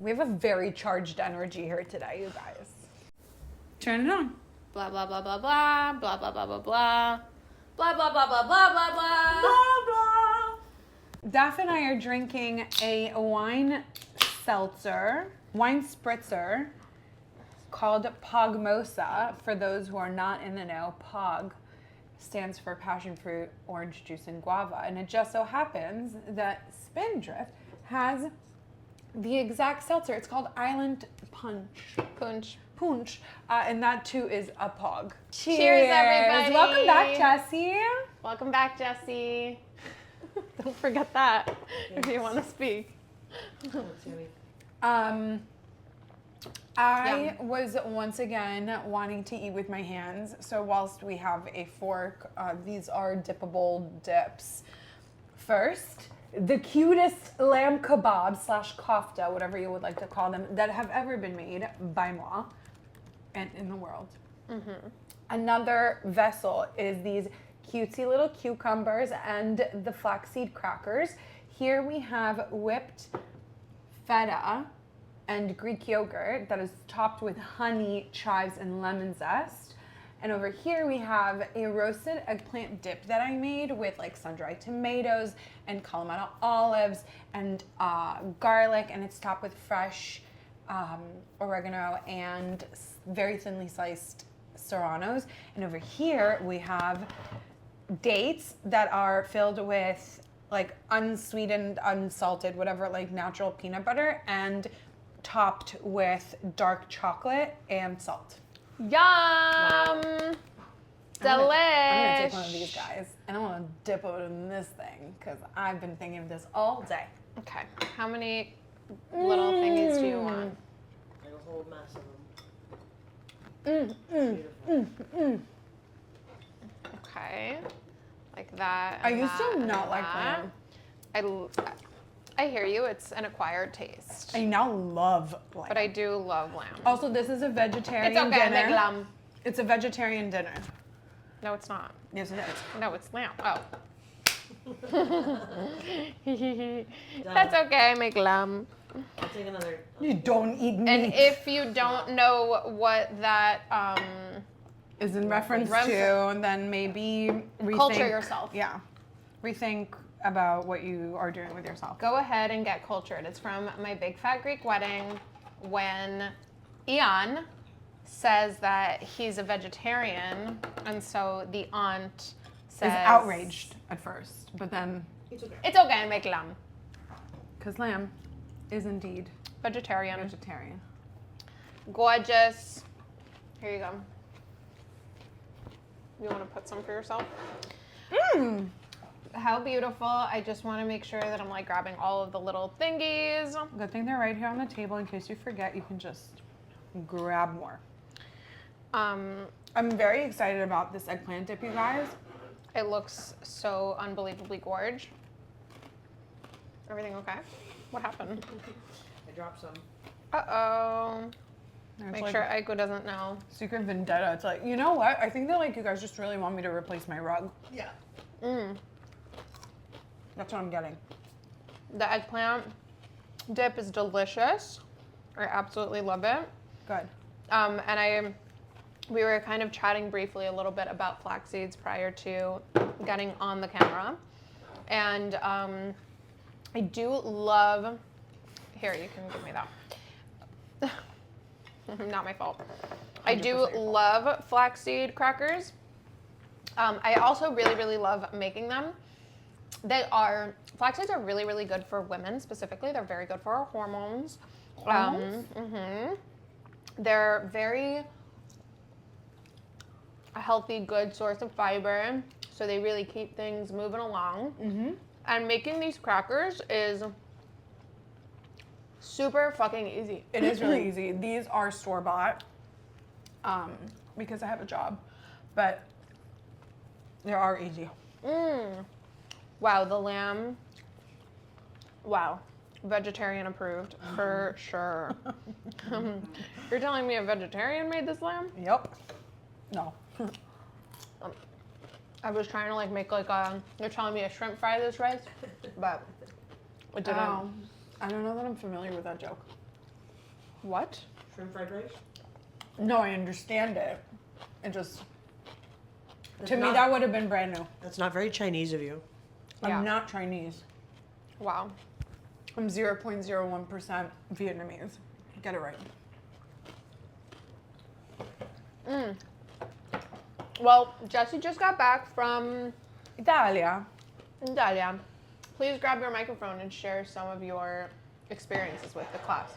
We have a very charged energy here today, you guys. Turn it on. Blah, blah, blah, blah, blah, blah, blah, blah, blah, blah. Blah, blah, blah, blah, blah, blah, blah. Blah, blah. Daph and I are drinking a wine seltzer, wine spritzer, called Pogmosa. For those who are not in the know, Pog stands for passion fruit, orange juice, and guava. And it just so happens that Spindrift has the exact seltzer. It's called Island Punch. And that too is a Pog. Cheers, everybody. Welcome back, Jessie. Welcome back, Jessie. Don't forget that if you want to speak. I was once again wanting to eat with my hands, so whilst we have a fork, these are dippable dips. First, the cutest lamb kebab / kofta, whatever you would like to call them, that have ever been made by moi and in the world. Mm-hmm. Another vessel is these cutesy little cucumbers and the flaxseed crackers. Here we have whipped feta and Greek yogurt that is topped with honey, chives, and lemon zest. And over here we have a roasted eggplant dip that I made with like sun-dried tomatoes and kalamata olives and garlic, and it's topped with fresh oregano and very thinly sliced serranos. And over here we have dates that are filled with like unsweetened, unsalted, whatever, like natural peanut butter, and topped with dark chocolate and salt. Yum! Wow. Delish! I'm gonna take one of these guys and I'm gonna dip it in this thing because I've been thinking of this all day. Okay, how many little thingies do you want? Like a whole mess of them. Okay, like that. I and used that, to and not like that. lamb. I hear you. It's an acquired taste. I now love lamb. But I do love lamb. Also, this is a vegetarian It's okay, I dinner. make lamb. It's a vegetarian dinner. No, it's not. Yes, it is. No, it's lamb. Oh. That's okay, I make lamb. I'll take another. You don't eat meat. And if you don't know what that is in reference to, and then maybe rethink. Culture yourself. Yeah. Rethink about what you are doing with yourself. Go ahead and get cultured. It's from my big fat Greek wedding when Ian says that he's a vegetarian, and so the aunt says... Is outraged at first, but then... It's okay. It's okay, I make lamb. Because lamb is indeed Vegetarian. vegetarian. Gorgeous. Here you go. You want to put some for yourself? Mmm. How beautiful. I just want to make sure that I'm like grabbing all of the little thingies. Good thing they're right here on the table. In case you forget, you can just grab more. I'm very excited about this eggplant dip, you guys. It looks so unbelievably gorge. Everything okay? What happened? I dropped some. Uh-oh. It's Make like sure Aicu doesn't know. secret vendetta. It's like, you know what? I think that like you guys just really want me to replace my rug. Yeah. That's what I'm getting. The eggplant dip is delicious. I absolutely love it. Good. And we were kind of chatting briefly a little bit about flax seeds prior to getting on the camera. And I do love, here, you can give me that. Not my fault. I do love flaxseed crackers. I also really, really love making them. Flax seeds are really, really good for women specifically. They're very good for our hormones. They're very a healthy, good source of fiber. So they really keep things moving along. And making these crackers is super fucking easy. It is really easy. These are store-bought because I have a job, but they are easy. Wow, the lamb. Wow. Vegetarian approved, for sure. You're telling me a vegetarian made this lamb? Yep. No. I was trying to like make like you're telling me a shrimp fry this rice, but it didn't. I don't know that I'm familiar with that joke. What? Shrimp fried rice? No, I understand it. It just, That's to me, not- that would have been brand new. That's not very Chinese of you. Yeah. I'm not Chinese. Wow. I'm 0.01% Vietnamese. Get it right. Well, Jesse just got back from Italia. Italia. Please grab your microphone and share some of your experiences with the class.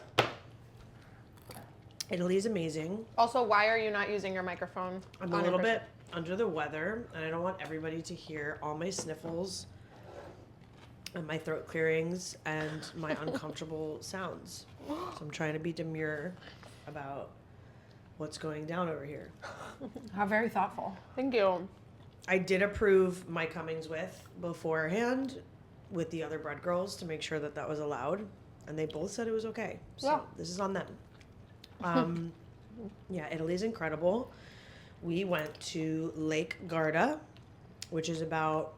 Italy is amazing. Also, why are you not using your microphone? I'm a little bit under the weather, and I don't want everybody to hear all my sniffles and my throat clearings and my uncomfortable sounds. So I'm trying to be demure about what's going down over here. How very thoughtful. Thank you. I did approve my comings with beforehand with the other bread girls to make sure that that was allowed, and they both said it was okay. So Yeah. this is on them. Yeah, Italy's incredible. We went to Lake Garda, which is about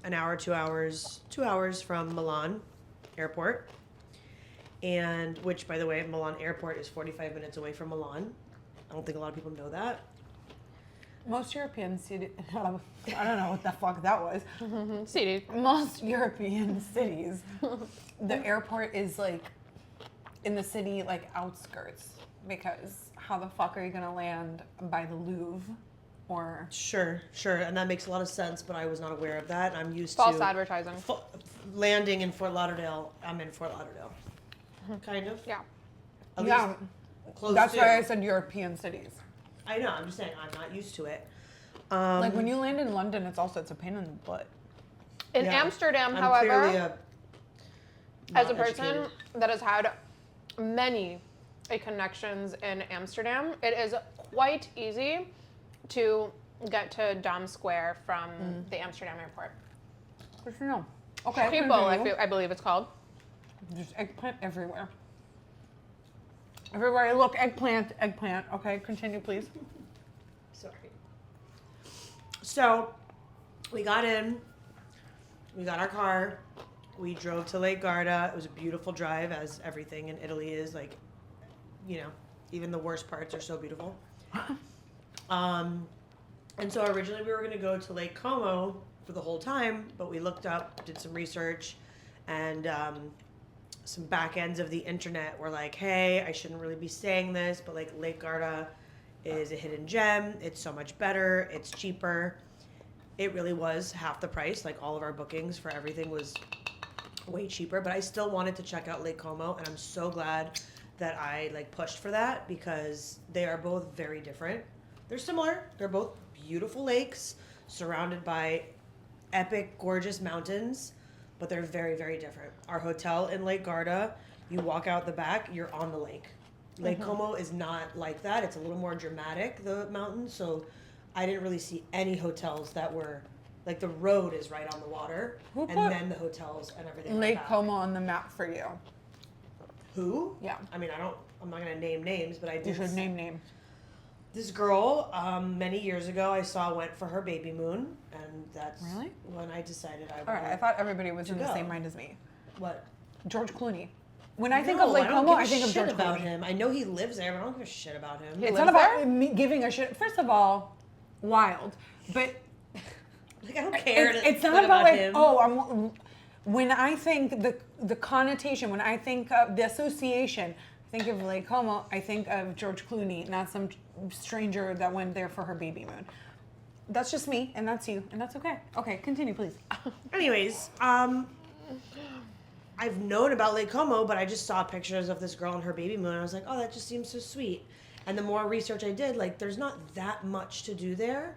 an hour, 2 hours from Milan airport. And which, by the way, Milan airport is 45 minutes away from Milan. I don't think a lot of people know that. Most European cities, I don't know what the fuck that was. CD. Most European cities, the airport is like in the city, like outskirts, because how the fuck are you gonna land by the Louvre or Sure, and that makes a lot of sense, but I was not aware of that. I'm used False to advertising. landing in Fort Lauderdale. I'm in Fort Lauderdale, kind of. Yeah. At yeah, least close that's to. why I said European cities. I know. I'm just saying I'm not used to it. Like when you land in London, it's a pain in the butt. In Yeah. Amsterdam, I'm however, clearly as a not person educated. that has had many connections in Amsterdam, it is quite easy to get to Dam Square from the Amsterdam airport. Good to know. Okay, People, continue. I believe it's called. There's eggplant everywhere. Everywhere I look, eggplant. Okay, continue, please. Sorry. So, we got in. We got our car. We drove to Lake Garda. It was a beautiful drive, as everything in Italy is. Like, you know, even the worst parts are so beautiful. And so originally we were going to go to Lake Como for the whole time, but we looked up, did some research, and some back ends of the internet were like, hey, I shouldn't really be saying this, but like Lake Garda is a hidden gem. It's so much better. It's cheaper. It really was half the price. Like all of our bookings for everything was way cheaper, but I still wanted to check out Lake Como, and I'm so glad that I like pushed for that because they are both very different. They're similar. They're both beautiful lakes surrounded by epic, gorgeous mountains, but they're very, very different. Our hotel in Lake Garda, you walk out the back, you're on the lake. Lake Como is not like that. It's a little more dramatic, the mountains, so I didn't really see any hotels that were, like the road is right on the water, Who and put then the hotels and everything Lake like that. Como on the map for you. Who? Yeah. I mean, I'm not gonna name names, but I You did. should name names. This girl, many years ago, I saw went for her baby moon, and that's Really? when I decided I All right, I wanted. thought everybody was in the go. same mind as me. What? George Clooney. When I think No, of Lake I don't Como, give a I think of shit George about Clooney. him. I know he lives there, but I don't give a shit about him. It's lives not about there? me giving a shit. First of all, wild, but Like I don't care. it's to not put about like him. when I think the connotation, when I think of the association, I think of Lake Como, I think of George Clooney, not some stranger that went there for her baby moon. That's just me, and that's you, and that's okay. Okay, continue, please. Anyways, I've known about Lake Como, but I just saw pictures of this girl and her baby moon, and I was like, oh, that just seems so sweet. And the more research I did, like, there's not that much to do there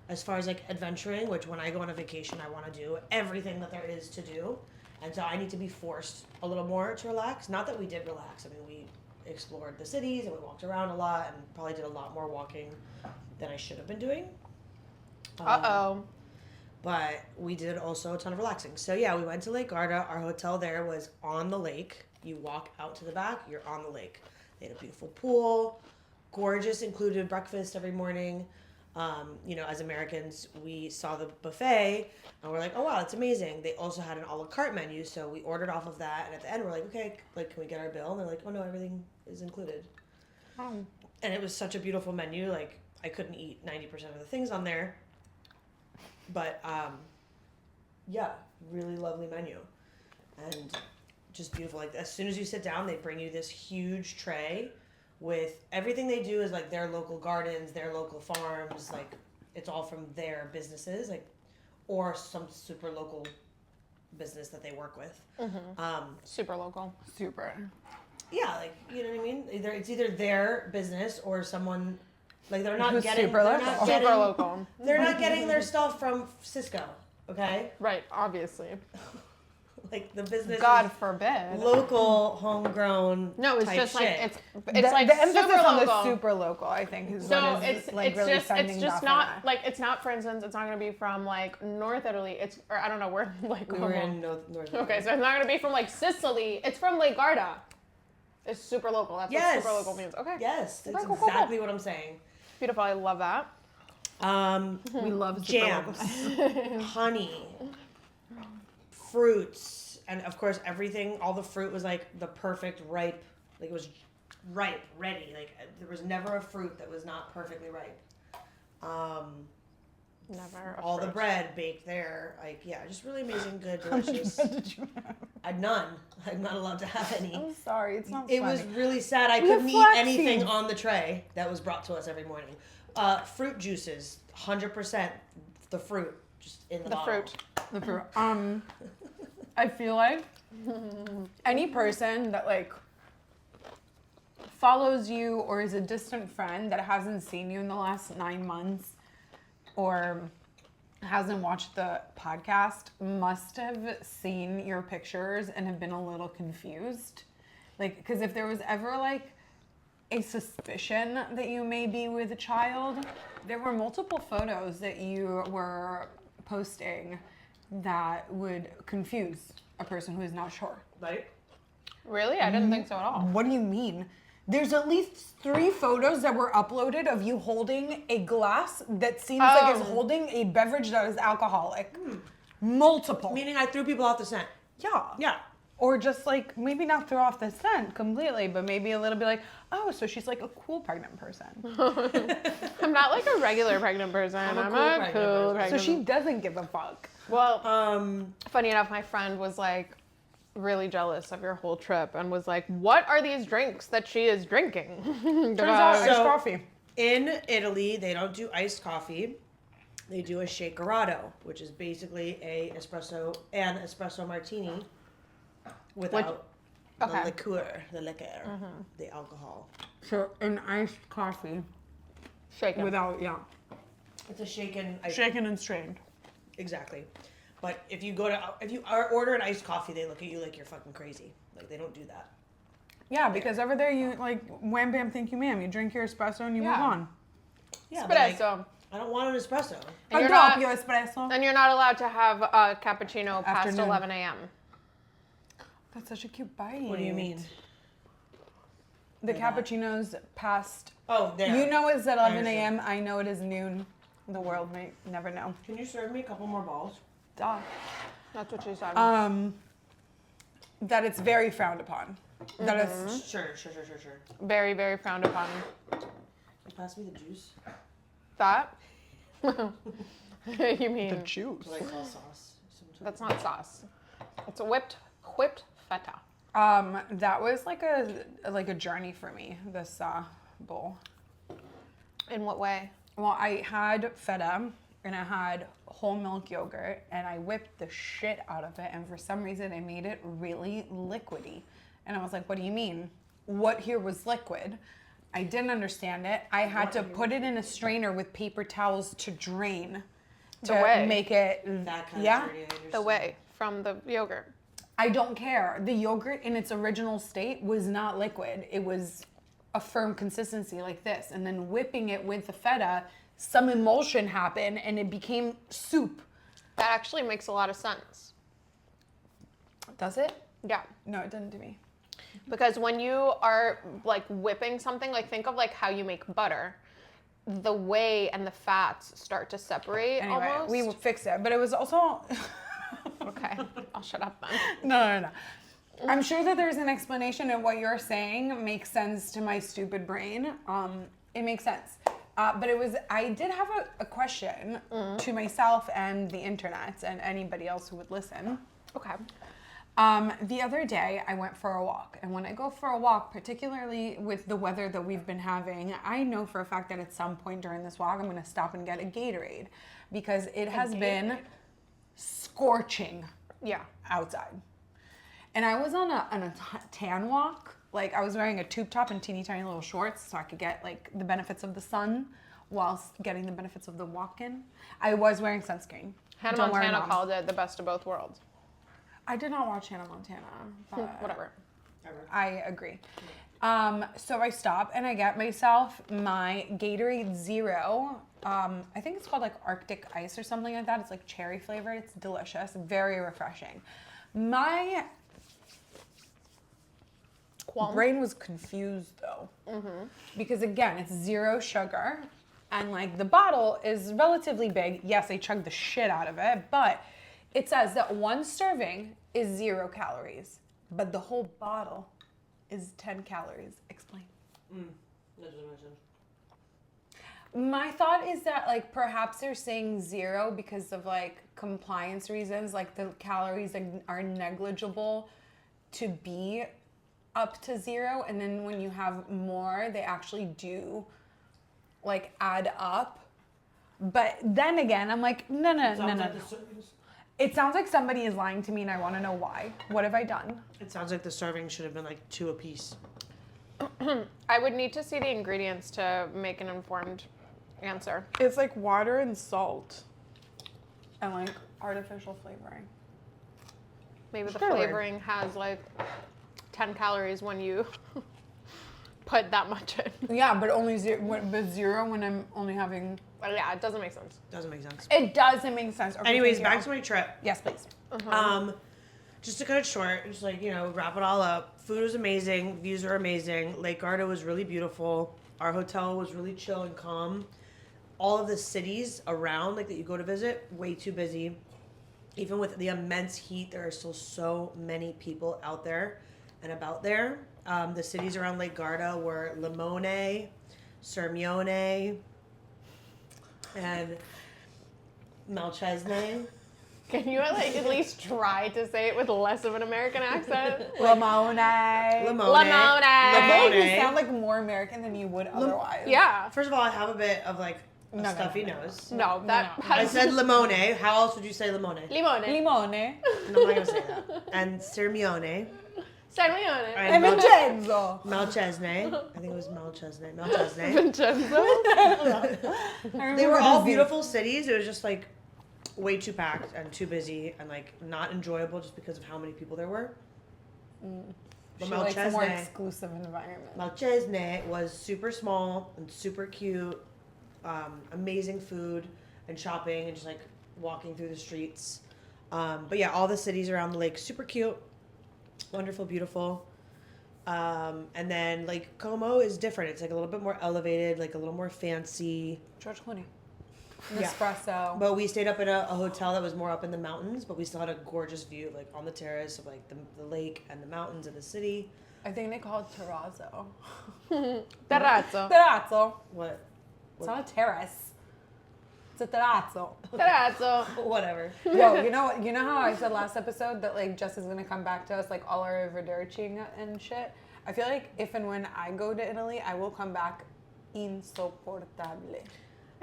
as far as, like, adventuring, which when I go on a vacation, I want to do everything that there is to do. And so I need to be forced a little more to relax. Not that we did relax. I mean, we explored the cities, and we walked around a lot, and probably did a lot more walking than I should have been doing. Uh-oh. But we did also a ton of relaxing. So yeah, we went to Lake Garda. Our hotel there was on the lake. You walk out to the back, you're on the lake. They had a beautiful pool, gorgeous, included breakfast every morning. As Americans, we saw the buffet and we're like, oh wow, it's amazing. They also had an a la carte menu, so we ordered off of that. And at the end, we're like, okay, like, can we get our bill? And they're like, oh no, everything is included. And it was such a beautiful menu. Like, I couldn't eat 90% of the things on there, but yeah, really lovely menu and just beautiful. Like, as soon as you sit down, they bring you this huge tray with everything they do is like their local gardens, their local farms, like it's all from their businesses, like, or some super local business that they work with. Super local. Super. Yeah, like, you know what I mean? It's either their business or someone, like, they're not Who's getting super they're local. not getting, Super local. they're not getting their stuff from Cisco, okay? Right, obviously. Like, the business God is forbid. local, homegrown. No, it's type just shit. like it's the, like the emphasis super on local. the super local, I think, is So what is it's like really sending it's just off not in like it's not, for instance, it's not gonna be from like North Italy. It's, or I don't know where, like, we were in North okay, so it's not gonna be from like Sicily. It's from Lake Garda. It's super local. That's what super local means. Okay. Yes, Okay, that's cool, cool, exactly what I'm saying. Beautiful. I love that. We love super Jams, locals. honey, fruits, and of course everything, all the fruit was like the perfect ripe, like it was ripe, ready. Like, there was never a fruit that was not perfectly ripe. Never. All the bread baked there, like, yeah, just really amazing, good, How much delicious. bread did you have? None. I'm not allowed to have any. I'm sorry, it's not It funny. was really sad. I We have couldn't eat flax anything seeds. on the tray that was brought to us every morning. Fruit juices, 100% the fruit, just in the bottle. fruit. The fruit. I feel like any person that like follows you or is a distant friend that hasn't seen you in the last 9 months or hasn't watched the podcast must have seen your pictures and have been a little confused. Like, because if there was ever like a suspicion that you may be with a child, there were multiple photos that you were posting that would confuse a person who is not sure. Right? Really? I didn't think so at all. What do you mean? There's at least 3 photos that were uploaded of you holding a glass that seems like it's holding a beverage that is alcoholic. Multiple. Meaning I threw people off the scent. Yeah. Yeah. Or just like, maybe not throw off the scent completely, but maybe a little bit like, oh, so she's like a cool pregnant person. I'm not like a regular pregnant person. I'm a cool pregnant person. pregnant. So she doesn't give a fuck. Well, Um, funny enough, my friend was like really jealous of your whole trip and was like, what are these drinks that she is drinking? Turns out iced So- coffee. in Italy, they don't do iced coffee. They do a shakerato, which is basically an espresso martini without okay. the liqueur, the alcohol. So an iced coffee Shaken. without, It's a shaken ice. shaken and strained. Exactly. But if you order an iced coffee, they look at you like you're fucking crazy. Like, they don't do that. Yeah, because over there you like wham bam thank you ma'am. You drink your espresso and you move Yeah. on. Yeah, but, like, Espresso. I don't want an espresso. And you're drop not- your espresso. And you're not allowed to have a cappuccino past Afternoon. 11 a.m. That's such a cute bite. What do you mean? The Yeah. cappuccino's past. Oh, there. You know it's at 11 understand. a.m. I know it is noon. The world may never know. Can you serve me a couple more balls? Duh. That's what she said. That it's very frowned upon. That is Sure. Very, very frowned upon. Pass me the juice. That? You mean, juice. Do I call sauce? that's not sauce. It's a whipped feta. That was like a journey for me. This bowl. In what way? Well, I had feta and I had whole milk yogurt and I whipped the shit out of it, and for some reason I made it really liquidy. And I was like, what do you mean? What here was liquid? I didn't understand it. I had to put it in a strainer with paper towels to drain to whey. make it That kind yeah. of journey, I understand. The whey from the yogurt. I don't care. The yogurt in its original state was not liquid. It was a firm consistency like this. And then whipping it with the feta, some emulsion happened and it became soup. That actually makes a lot of sense. Does it? Yeah. No, it didn't to me. Because when you are like whipping something, like think of like how you make butter. the whey and the fats start to separate Anyway, almost. we fixed it, but it was also. Okay, I'll shut up then. No. I'm sure that there's an explanation of what you're saying makes sense to my stupid brain. It makes sense. But I did have a question to myself and the internet and anybody else who would listen. Okay. The other day I went for a walk, and when I go for a walk, particularly with the weather that we've been having, I know for a fact that at some point during this walk I'm going to stop and get a Gatorade because it has been scorching outside. And I was on a tan walk. Like, I was wearing a tube top and teeny tiny little shorts so I could get like the benefits of the sun whilst getting the benefits of the walk-in. I was wearing sunscreen. Hannah Don't worry, Montana Mom. called it the best of both worlds. I did not watch Hannah Montana, but Whatever. I agree. So I stop and I get myself my Gatorade Zero. I think it's called like Arctic Ice or something like that. It's like cherry flavored. It's delicious, very refreshing. My brain was confused though, because again, it's zero sugar, and like the bottle is relatively big. Yes, I chugged the shit out of it, but it says that one serving is 0 calories, but the whole bottle is 10 calories. Explain. That doesn't make sense. My thought is that like perhaps they're saying 0 because of like compliance reasons, like the calories are negligible to be up to 0, and then when you have more, they actually do like add up. But then again, I'm like, no. It sounds like somebody is lying to me, and I want to know why. What have I done? It sounds like the serving should have been like 2 apiece. I would need to see the ingredients to make an informed answer. It's like water and salt and like artificial flavoring. Maybe the Sure. flavoring has like 10 calories when you put that much in. Yeah, but only 0 when I'm only having. But yeah, it doesn't make sense. Doesn't make sense. It doesn't make sense. Okay, Anyways, thank you. back to my trip. Yes, please. Just to cut it short, just like, wrap it all up. Food was amazing. Views were amazing. Lake Garda was really beautiful. Our hotel was really chill and calm. All of the cities around, like, that you go to visit, way too busy. Even with the immense heat, there are still so many people out there and about there. The cities around Lake Garda were Limone, Sirmione, and Malchesne. Can you like at least try to say it with less of an American accent? Limone. Limone. I feel like you sound like more American than you would otherwise. Yeah. First of all, I have a bit of like a No. stuffy nose. No, that No. I has said limone. How else would you say limone? limone. Limone. No, I'm not gonna say that. And Sirmione. Serrano. And Vincenzo. Malchesne. I think it was Malchesne. Malchesne. Vincenzo. They were all beautiful cities. It was just like way too packed and too busy and like not enjoyable just because of how many people there were. But She likes a more Malchesne. exclusive environment. Malchesne was super small and super cute, amazing food and shopping and just like walking through the streets. But yeah, all the cities around the lake, super cute, wonderful, beautiful. And then like Como is different. It's like a little bit more elevated, like a little more fancy. George Clooney. Yeah. Nespresso. But we stayed up in a hotel that was more up in the mountains, but we still had a gorgeous view, like on the terrace of like the lake and the mountains and the city. I think they call it terrazzo. Terrazzo. Terrazzo. What? It's not a terrace. It's a terrazzo. Terrazzo. Whatever. Yo, you know how I said last episode that like Jess is gonna come back to us like all our Verderci and shit? I feel like if and when I go to Italy, I will come back insoportable.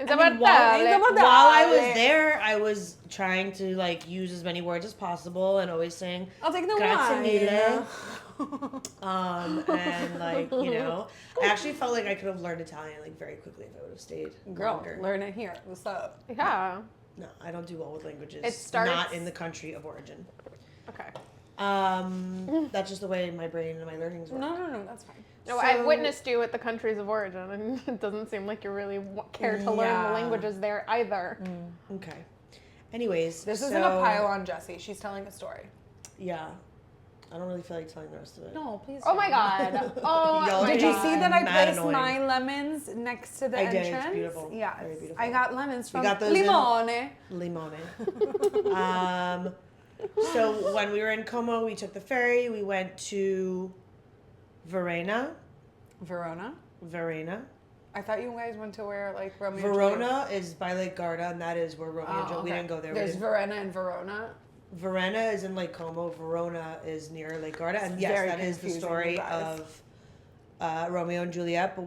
Insoportable. While I was there, I was trying to like use as many words as possible and always saying I'll take the grazie mille. wine. And like, I actually felt like I could have learned Italian like very quickly if I would have stayed Girl, longer. learn it here. What's up? Yeah. No, I don't do well with languages. It starts- not in the country of origin. Okay. That's just the way my brain and my learnings work. No, that's fine. No, I've witnessed you with the countries of origin, and it doesn't seem like you really care to learn Yeah. the languages there either. Okay. Anyways, This isn't a pile on Jessie. She's telling a story. Yeah. I don't really feel like telling the rest of it. No, please. Oh my god. Oh Y'all my Did you God. see that I Mad placed annoying. my lemons next to the I did, entrance? it's beautiful. Yeah, Very beautiful. I got lemons from got those in- Limone. Limone. So when we were in Como, we took the ferry. We went to Verona. Verona. I thought you guys went to where like Romeo and Juliet. Verona is by Lake Garda, and that is where Romeo and Juliet. We didn't go there. There's we Verona and Verona. Verona is in Lake Como. Verona is near Lake Garda, and It's yes, very that is the confusing, story you guys. of Romeo and Juliet. But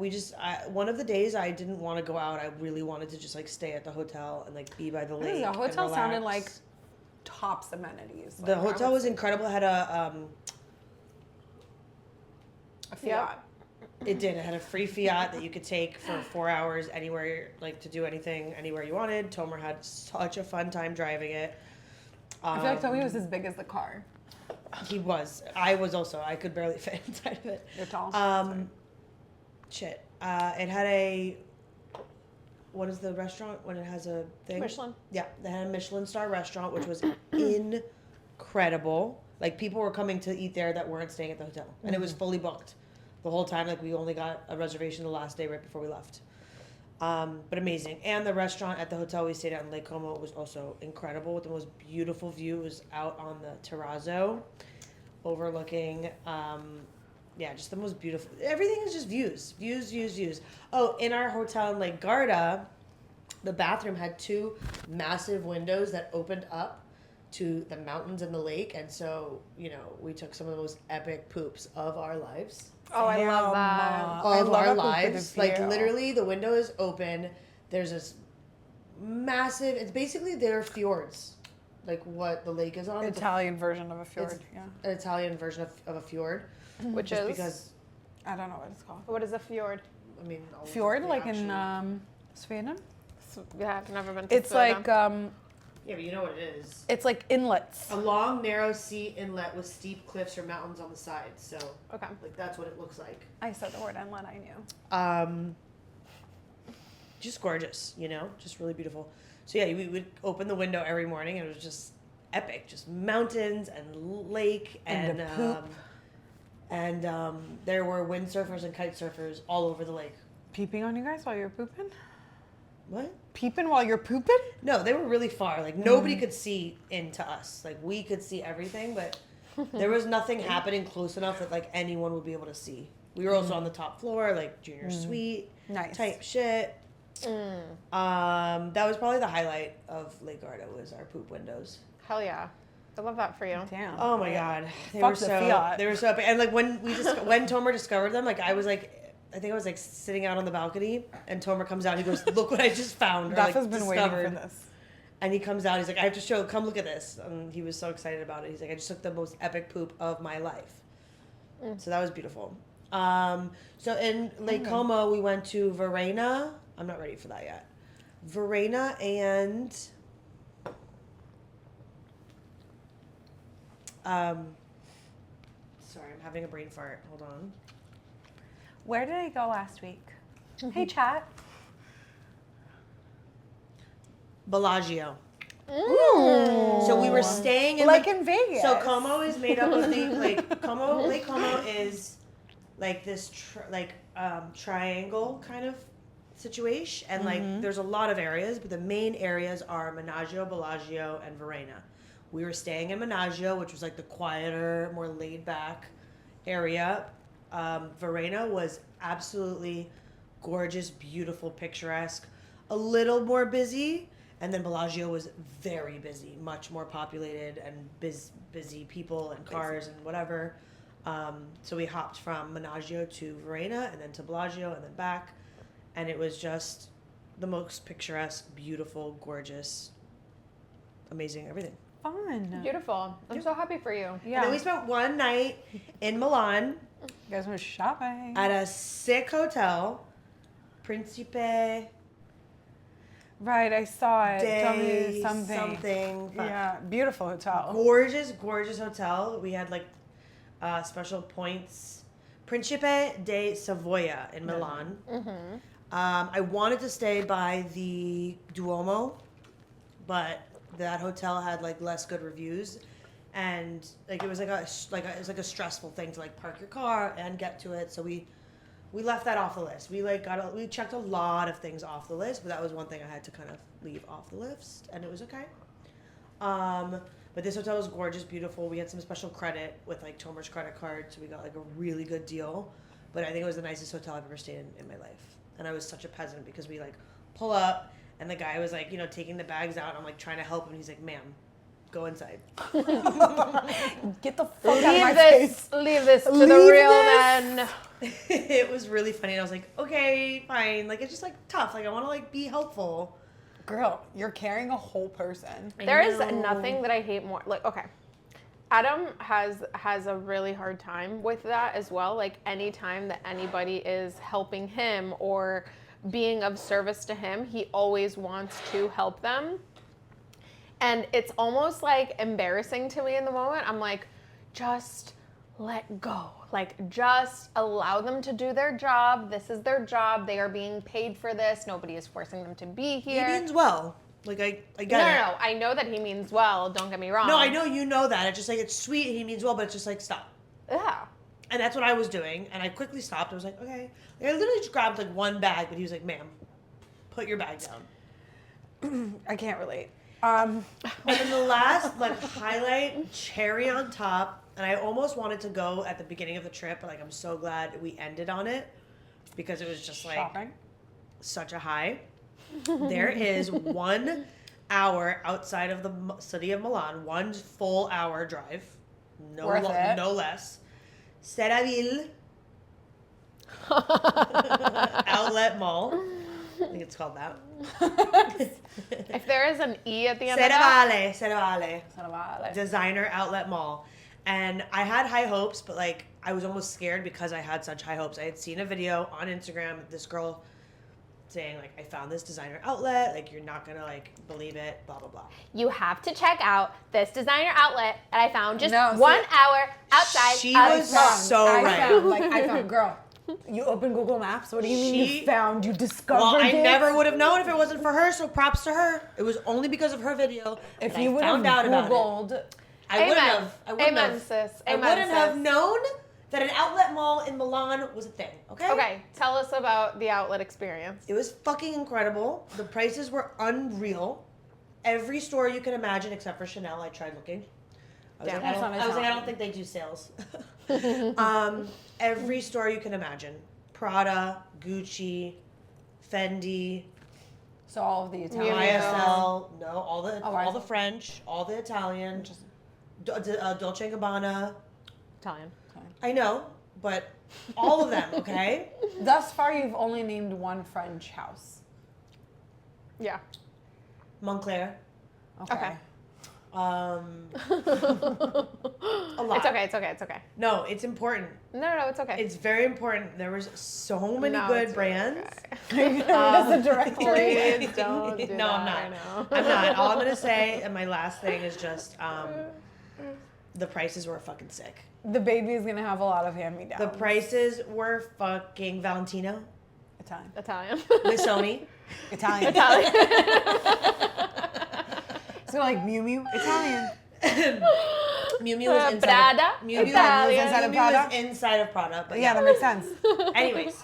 one of the days I didn't want to go out. I really wanted to just like stay at the hotel and like be by the lake. The hotel and sounded relax. like tops amenities. The Like, I hotel would was say incredible. It had a Fiat. Yep. it did. It had a free Fiat that you could take for 4 hours anywhere, like to do anything anywhere you wanted. Tomer had such a fun time driving it. I feel like Toby was as big as the car. He was. I was also. I could barely fit inside of it. You're tall. Shit. It had a. What is the restaurant when it has a thing? Michelin. Yeah, they had a Michelin star restaurant, which was incredible. Like people were coming to eat there that weren't staying at the hotel, and it was fully booked the whole time. Like we only got a reservation the last day right before we left. But amazing. And the restaurant at the hotel we stayed at in Lake Como was also incredible with the most beautiful view. It was out on the terrazzo overlooking, just the most beautiful. Everything is just views. Oh, in our hotel in Lake Garda, the bathroom had 2 massive windows that opened up to the mountains and the lake. And so, we took some of the most epic poops of our lives. Oh, I love that. I Of love our a poop with a lives. Like view. literally the window is open. There's this massive, it's basically their fjords. Like what the lake is on. It's Italian version of a fjord. Yeah. an Italian version of a fjord. Which Just is because, I don't know what it's called. what is a fjord? I mean, all of Fjord, the like actual- in Sweden. Yeah, I've never been to It's Sweden. like Yeah, but you know what it is. it's like inlets. A long, narrow sea inlet with steep cliffs or mountains on the sides. So, Okay. like, that's what it looks like. I said the word inlet. I knew. Just gorgeous, just really beautiful. So yeah, we would open the window every morning, and it was just epic, just mountains and lake And and the poop. there were windsurfers and kite surfers all over the lake. Peeping on you guys while you're pooping. What? Peeping while you're pooping. No, they were really far. Like nobody could see into us. Like we could see everything, but there was nothing happening close enough that like anyone would be able to see. We were also on the top floor, like junior suite Nice. type shit. That was probably the highlight of Lake Garda was our poop windows. Hell yeah. I love that for you. Damn. Oh my god, they Fuck were the so Fiat. they were so epic. And like when when Tomer discovered them, like I was like. I think I was like sitting out on the balcony, and Tomer comes out. He goes, "Look what I just found." Or, Duff like, has been waiting discovered. for this. And he comes out. He's like, "I have to show. Come look at this." And he was so excited about it. He's like, "I just took the most epic poop of my life." So that was beautiful. So in Lake Como, we went to Verona. I'm not ready for that yet. Verona and sorry, I'm having a brain fart. Hold on. Where did I go last week? Hey, chat. Bellagio. Ooh. So we were staying in Like in Vegas. So Como is made up of the Lake Como is like this triangle kind of situation, and like there's a lot of areas, but the main areas are Menaggio, Bellagio, and Verona. We were staying in Menaggio, which was like the quieter, more laid back area. Verona was absolutely gorgeous, beautiful, picturesque, a little more busy. And then Bellagio was very busy, much more populated and busy people and cars and whatever. So we hopped from Menaggio to Verona and then to Bellagio and then back. And it was just the most picturesque, beautiful, gorgeous, amazing, everything. Fun. Beautiful. I'm so happy for you. Yeah. And then we spent one night in Milan You guys went shopping. at a sick hotel, Principe Right, I saw it. Tell Day me something. Yeah, beautiful hotel. Gorgeous hotel. We had like special points. Principe de Savoia in Milan. I wanted to stay by the Duomo, but that hotel had like less good reviews. and like it was it was like a stressful thing to like park your car and get to it. So we left that off the list. We we checked a lot of things off the list, but that was one thing I had to kind of leave off the list, and it was okay. But this hotel was gorgeous, beautiful. We had some special credit with like Tomer's credit card, so we got like a really good deal. But I think it was the nicest hotel I've ever stayed in my life. And I was such a peasant because we like pull up and the guy was like, taking the bags out. And I'm like trying to help him. He's like, ma'am, go inside. Get the fuck out of my face. Leave this to the real men. It was really funny. And I was like, okay, fine. Like, it's just like tough. Like, I want to like be helpful. Girl, you're carrying a whole person. There is nothing that I hate more. Like, okay. Adam has a really hard time with that as well. Like, anytime that anybody is helping him or being of service to him, he always wants to help them. And it's almost like embarrassing to me in the moment. I'm like, just let go. Like, just allow them to do their job. This is their job. They are being paid for this. Nobody is forcing them to be here. He means well. Like, I get it. No. I know that he means well. Don't get me wrong. No, I know you know that. It's just like, it's sweet. He means well, but it's just like, stop. Yeah. And that's what I was doing. And I quickly stopped. I was like, okay. Like, I literally just grabbed like one bag, but he was like, ma'am, put your bag down. I can't relate. And then the last like highlight, cherry on top. And I almost wanted to go at the beginning of the trip, but like I'm so glad we ended on it because it was just like Shopping. Such a high. There is 1 hour outside of the city of Milan, 1 full hour drive, no less. Serrano Outlet Mall. I think it's called that. If there is an E at the end of that. Serrano. Designer Outlet Mall. And I had high hopes, but like I was almost scared because I had such high hopes. I had seen a video on Instagram of this girl saying like, I found this designer outlet, like you're not gonna like believe it, blah blah blah. You have to check out this designer outlet that I found just 1 hour outside. She was so right. I found, girl. You open Google Maps. What do you mean you found? You discovered Well, I it? never would have known if it wasn't for her. So props to her. It was only because of her video. If you would have Googled, I wouldn't have. Amen, sis. I wouldn't have known that an outlet mall in Milan was a thing. Okay. Okay. Tell us about the outlet experience. It was fucking incredible. The prices were unreal. Every store you can imagine except for Chanel. I tried looking. I was like, I don't think they do sales. Every store you can imagine. Prada, Gucci, Fendi. So all of the Italian. YSL. No, all the French, all the Italian. Dolce & Gabbana. Italian. I know, but all of them, okay? Thus far, you've only named one French house. Yeah. Montclair. Okay. A lot. It's okay. No, it's important. No, it's okay. It's very important. There was so many good brands. Okay. That's a direct Please don't do No, that. I'm not. I know. I'm not. All I'm gonna say, and my last thing is just, the prices were fucking sick. The baby is gonna have a lot of hand-me-downs. The prices were fucking Valentino, Italian. Missoni, Italian. So like Miu Miu, Italian. Miu Miu was inside. Prada, Miu Miu Italian. was inside of Prada. But Yeah, that makes sense. Anyways,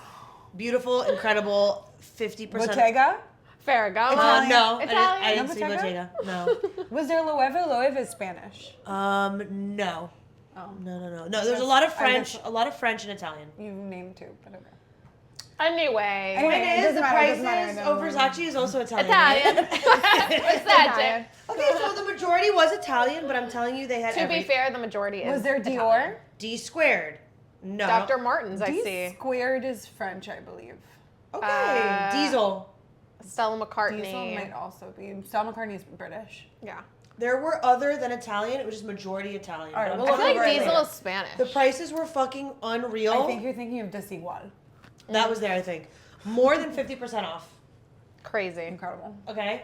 beautiful, incredible, 50%. Bottega? Ferragamo. No, Italian. I didn't No see Bottega? Bottega. No. Was there Loewe? Loewe is Spanish. No. Oh. No. There's a lot of French, and Italian. You named two, but okay. Anyway. Anyway. It doesn't is, the matter, doesn't prices. matter, doesn't Versace is also Italian. Italian. Right? What's that, Okay, so the majority was Italian, but I'm telling you they had To be fair, the majority is Was there Dior? Italian. D squared. No. Dr. Martens, I D see. squared is French, I believe. Okay. Diesel. Stella McCartney. Diesel might also be. Stella McCartney is British. Yeah. There were other than Italian. It was just majority Italian. All right, But we'll I'm I feel telling like you right Diesel now, is Spanish. the prices were fucking unreal. I think you're thinking of Desigual. That was there, I think. More than 50% off. Crazy. Incredible. Okay?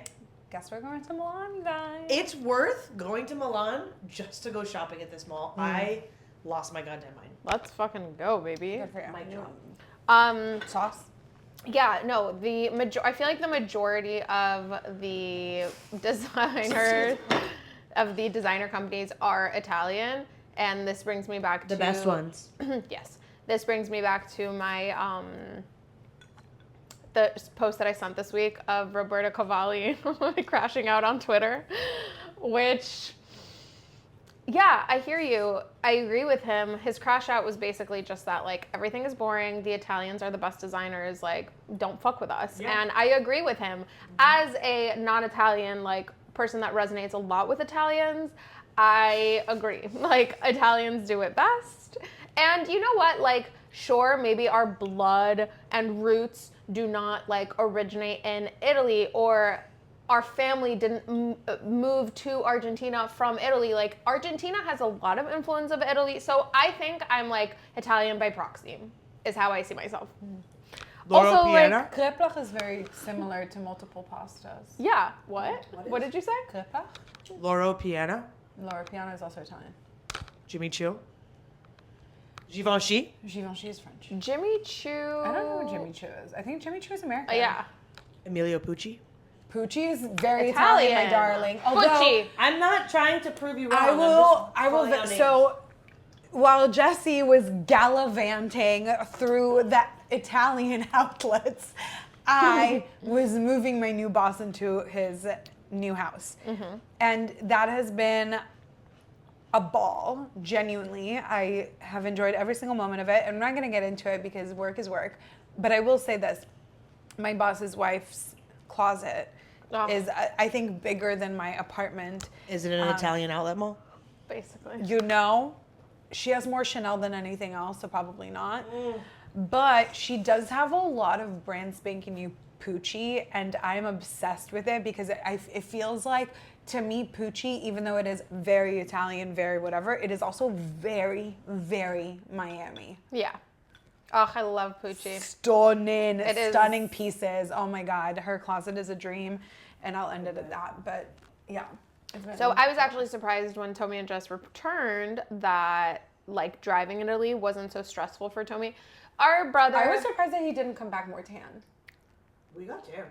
Guess we're going to Milan, you guys. It's worth going to Milan just to go shopping at this mall. I lost my goddamn mind. Let's fucking go, baby. Good for you. My God. Sauce? Yeah, no, I feel like the majority of the designers of the designer companies are Italian, and this brings me back to The best ones. Yes, this brings me back to my the post that I sent this week of Roberta Cavalli crashing out on Twitter, which, yeah, I hear you. I agree with him. His crash out was basically just that, like, everything is boring. The Italians are the best designers. Like, don't fuck with us. Yeah. And I agree with him. As a non-Italian, like, person that resonates a lot with Italians, I agree. Like, Italians do it best. And you know what? Like, sure, maybe our blood and roots do not, like, originate in Italy, or our family didn't move to Argentina from Italy. Like, Argentina has a lot of influence of Italy. So I think I'm, like, Italian by proxy, is how I see myself. Loro Also, like, Piana? Kreplach is very similar to multiple pastas. yeah, what? What did you say? Kreplach? Loro Piana? Laura Piana is also Italian. Jimmy Choo? Givenchy? Givenchy is French. Jimmy Choo. I don't know who Jimmy Choo is. I think Jimmy Choo is American. Yeah. Emilio Pucci? Pucci is very Italian, my darling. Although Pucci. I'm not trying to prove you wrong. I will. So while Jesse was gallivanting through the Italian outlets, I was moving my new boss into his new house, and that has been a ball. Genuinely, I have enjoyed every single moment of it. I'm not going to get into it because work is work, but I will say this: my boss's wife's closet is, I think, bigger than my apartment. Is it an Italian outlet mall? Basically. You know, she has more Chanel than anything else, so probably not. But she does have a lot of brand spanking new Pucci, and I'm obsessed with it because it feels like, to me, Pucci, even though it is very Italian, very whatever, it is also very, very Miami. Yeah. Oh, I love Pucci. Stunning, It is. stunning pieces. Oh my God, her closet is a dream, and I'll end it at that. But yeah. it's been- So I was actually surprised when Tommy and Jess returned that, like, driving in Italy wasn't so stressful for Tommy. Our brother. I was surprised that he didn't come back more tan. We got tan.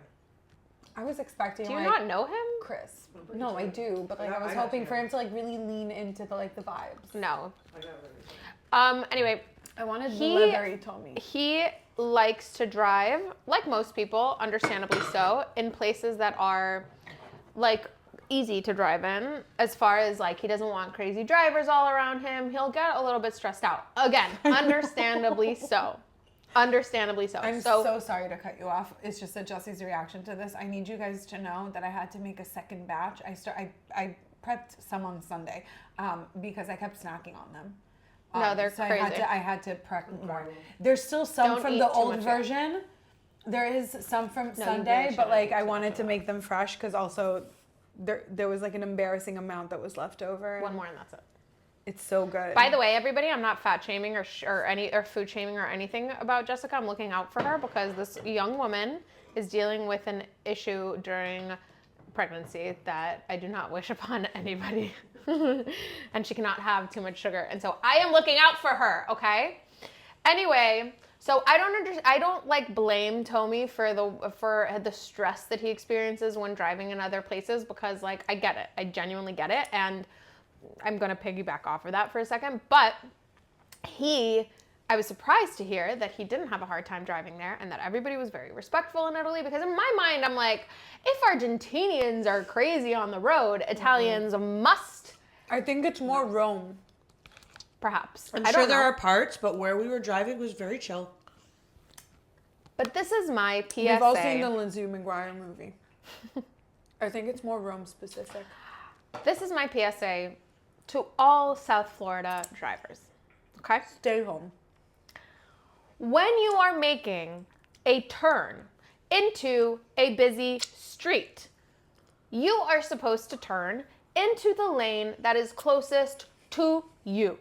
I was expecting. Do you like, not know him? Chris? No, I do, but like I was I got hoping for tan. him to like really lean into the like the vibes. No. I got Anyway, I wanted He- the leather. He told me. he likes to drive, like most people, understandably so, in places that are, like, easy to drive in. As far as, like, he doesn't want crazy drivers all around him. He'll get a little bit stressed out. Again, understandably so. Understandably so. I'm so sorry to cut you off. It's just that Jesse's reaction to this. I need you guys to know that I had to make a second batch. I prepped some on Sunday because I kept snacking on them. No, they're so crazy. I had to prep more. There's still some Don't from eat the too old much yet. version. There is some from you Sunday, really but like shouldn't. I wanted to make them fresh because also there was like an embarrassing amount that was left over. One more and that's it. It's so good. By the way, everybody, I'm not fat shaming or food shaming or anything about Jessica. I'm looking out for her because this young woman is dealing with an issue during pregnancy that I do not wish upon anybody. And she cannot have too much sugar. And so I am looking out for her, okay? Anyway, so I don't like blame Tommy for the stress that he experiences when driving in other places because like I get it. I genuinely get it. And I'm going to piggyback off of that for a second, but I was surprised to hear that he didn't have a hard time driving there and that everybody was very respectful in Italy because in my mind, I'm like, if Argentinians are crazy on the road, Italians must, I think it's more Rome. perhaps. I'm I sure don't there know. are parts, but where we were driving was very chill. But this is my PSA. We've all seen the Lindsay McGuire movie. I think it's more Rome specific. This is my PSA to all South Florida drivers, okay? Stay home. When you are making a turn into a busy street, you are supposed to turn into the lane that is closest to you.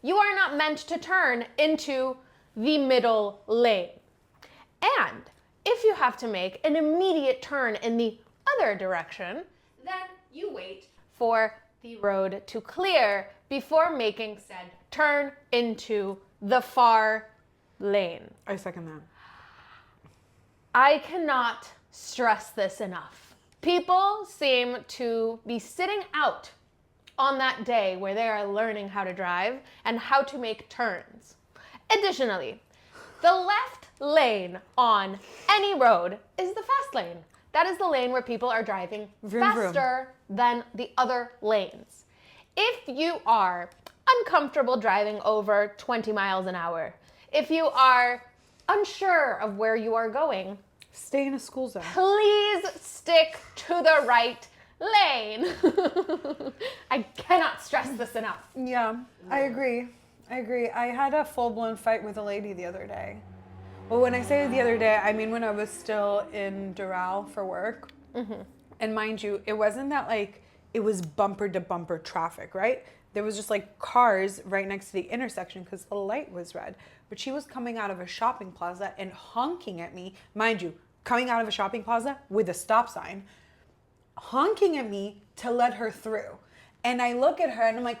You are not meant to turn into the middle lane. And if you have to make an immediate turn in the other direction, then you wait for the road to clear before making said turn into the far lane. I second that. I cannot stress this enough. People seem to be sitting out on that day where they are learning how to drive and how to make turns. Additionally, the left lane on any road is the fast lane. That is the lane where people are driving faster than the other lanes. If you are uncomfortable driving over 20 miles an hour, if you are unsure of where you are going, Stay in a school zone. please stick to the right lane. I cannot stress this enough. Yeah, I agree. I had a full-blown fight with a lady the other day. Well, when I say the other day, I mean when I was still in Doral for work. And mind you, it wasn't that like it was bumper to bumper traffic, right? There was just like cars right next to the intersection because the light was red. But she was coming out of a shopping plaza and honking at me. Mind you, coming out of a shopping plaza with a stop sign, honking at me to let her through. And I look at her and I'm like,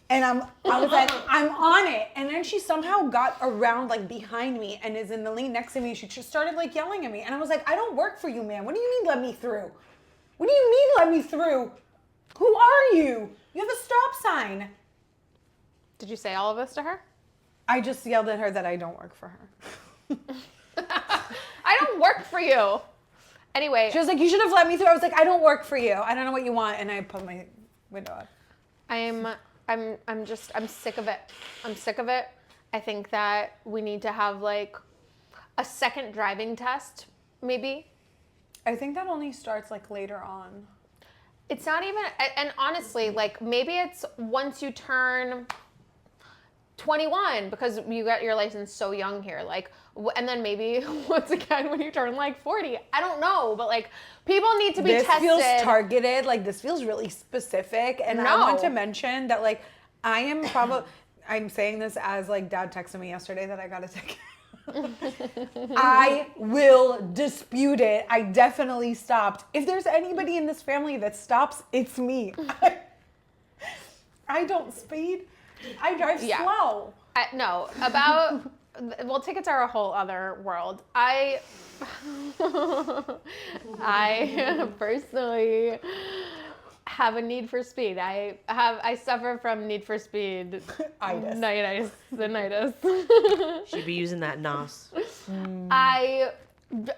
And I was like, I'm on it. And then she somehow got around like behind me and is in the lane next to me. She just started like yelling at me. And I was like, I don't work for you, man. What do you mean let me through? What do you mean let me through? Who are you? You have a stop sign. Did you say all of this to her? I just yelled at her that I don't work for her. I don't work for you. Anyway, She was like, you should have let me through. I was like, I don't work for you. I don't know what you want. And I put my window up. I'm sick of it. I'm sick of it. I think that we need to have like a second driving test, maybe. I think that only starts like later on. It's not even, and honestly, like maybe it's once you turn 21 because you got your license so young here, like, and then maybe once again when you turn like 40. I don't know, but like people need to be tested. This feels targeted. Like this feels really specific. And I want to mention that like I am probably, I'm saying this as like dad texted me yesterday that I got a ticket. I will dispute it. I definitely stopped. If there's anybody in this family that stops, it's me. I don't speed. I drive slow. No, about, well, tickets are a whole other world. I personally have a need for speed. I suffer from need for speed. Nightitis. She'd be using that NOS.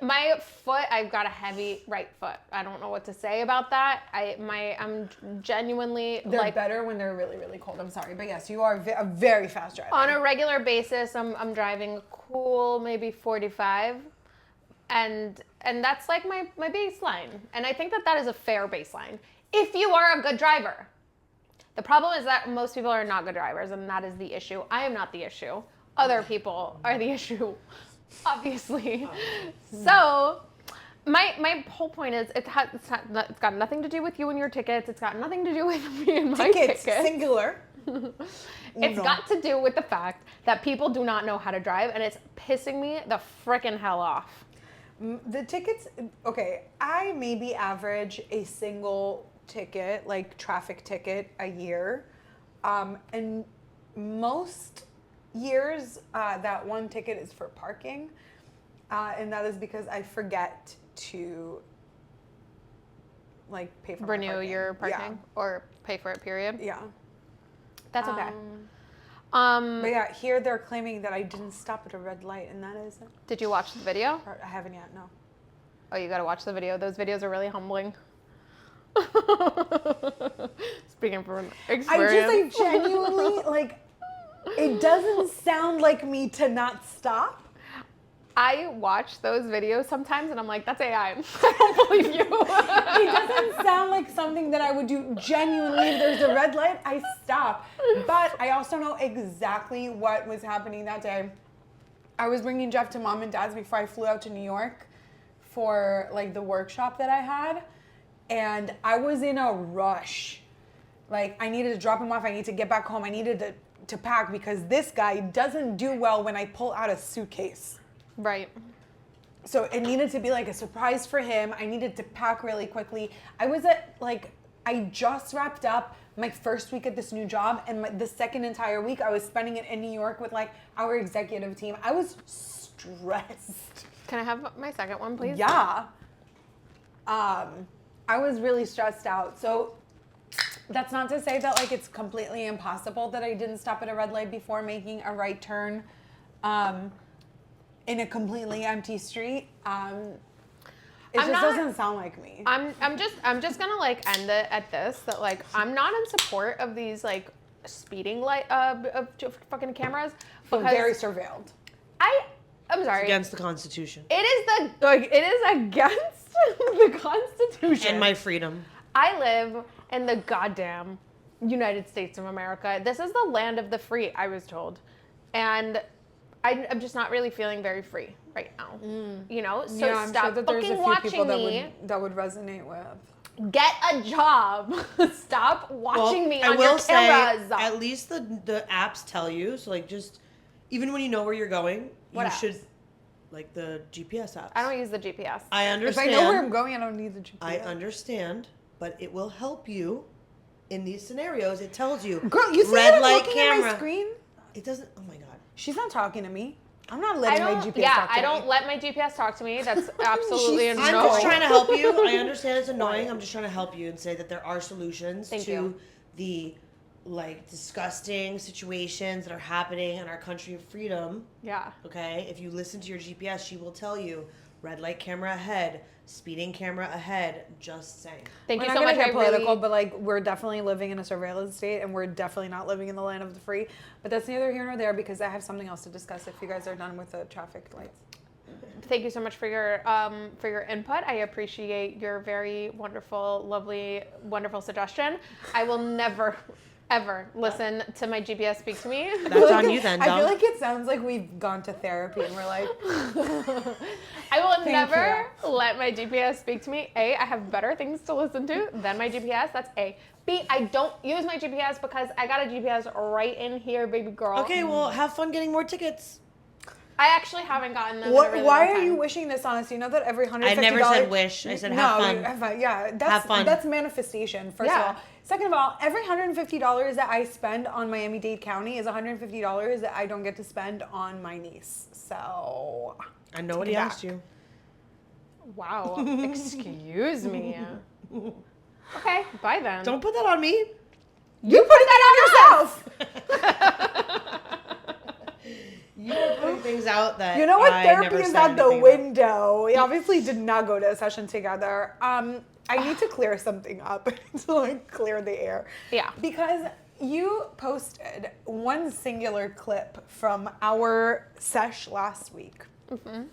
My foot, I've got a heavy right foot. I don't know what to say about that. I'm genuinely They're like better when they're really, really cold. I'm sorry, but yes, you are a very fast driver. on a regular basis. I'm driving a cool maybe 45, and that's like my baseline. And I think that is a fair baseline if you are a good driver. The problem is that most people are not good drivers, and that is the issue. I am not the issue. Other people are the issue. Obviously. So my whole point is it's got nothing to do with you and your tickets. It's got nothing to do with me and my tickets. Singular. It's got to do with the fact that people do not know how to drive, and it's pissing me the frickin' hell off. The tickets, okay, I maybe average a single ticket, like traffic ticket, a year. And most years, that one ticket is for parking. And that is because I forget to like pay for Renew your parking Yeah. or pay for it, period. Yeah. That's okay. But yeah, here they're claiming that I didn't stop at a red light, and that isn't. Did you watch the video? I haven't yet, no. Oh, you gotta watch the video. Those videos are really humbling. Speaking from experience. I just like genuinely like it doesn't sound like me to not stop. I watch those videos sometimes and I'm like, that's AI. I don't believe you. It doesn't sound like something that I would do genuinely. If there's a red light, I stop. But I also know exactly what was happening that day. I was bringing Jeff to mom and dad's before I flew out to New York for like the workshop that I had. And I was in a rush. Like I needed to drop him off. I need to get back home. I needed to pack because this guy doesn't do well when I pull out a suitcase. Right. So it needed to be like a surprise for him. I needed to pack really quickly. I was at like, I just wrapped up my first week at this new job, and the second entire week I was spending it in New York with like our executive team. I was stressed. Can I have my second one, please? Yeah. I was really stressed out. So That's not to say that like it's completely impossible that I didn't stop at a red light before making a right turn in a completely empty street. It just doesn't sound like me. I'm just gonna like end it at this, that like I'm not in support of these like speeding light of fucking cameras, But because very surveilled. I'm sorry. Against the Constitution. It is against the Constitution. And my freedom. I live in the goddamn United States of America. This is the land of the free, I was told. And I'm just not really feeling very free right now. You know? So yeah, I'm stop sure that there's a fucking few watching people me. that would resonate with. Get a job. Stop watching me on I will your cameras. say, at least the apps tell you. So like, just even when you know where you're going, What you apps? should like the GPS apps. I don't use the GPS. I If I understand. know where I'm going, I don't need the GPS. I understand, but it will help you in these scenarios. It tells you. Girl, you see red I'm light looking at camera. my screen? It doesn't. Oh my god. She's not talking to me. I'm not I letting my don't. GPS Yeah, talk to I don't me. let my GPS talk to me. That's absolutely a She's- I'm no. just trying to help you. I understand it's annoying. I'm just trying to help you and say that there are solutions Thank to you. the like disgusting situations that are happening in our country of freedom. Yeah. Okay? If you listen to your GPS, she will tell you red light camera ahead, speeding camera ahead. Just saying. Thank We're you not so gonna much. get I political, really, but like we're definitely living in a surveillance state, and we're definitely not living in the land of the free. But that's neither here nor there because I have something else to discuss. If you guys are done with the traffic lights, thank you so much for your input. I appreciate your very wonderful, lovely, wonderful suggestion. I will never, ever listen to my GPS speak to me. That's on you then, I feel Dom. like it sounds like we've gone to therapy and we're like, I will Thank never let my GPS speak to me. A, I have better things to listen to than my GPS. That's A. B, I don't use my GPS because I got a GPS right in here, baby girl. Okay, well, have fun getting more tickets. I actually haven't gotten them. in a what, really why long are time. you wishing this on us? You know that every $150. I never said wish. I said have fun. Have fun. Yeah, that's Have fun. That's manifestation. First Yeah. of all. Second of all, every $150 that I spend on Miami-Dade County is $150 that I don't get to spend on my niece. So I know what he Take it asked back. you. Wow. Excuse me. Okay, bye then. Don't put that on me. you put that on yourself. You are putting things out that You know what? I Therapy never is said out the anything about. window. We obviously did not go to a session together. I need to clear something up to like clear the air. Yeah. Because you posted one singular clip from our sesh last week. Mm-hmm.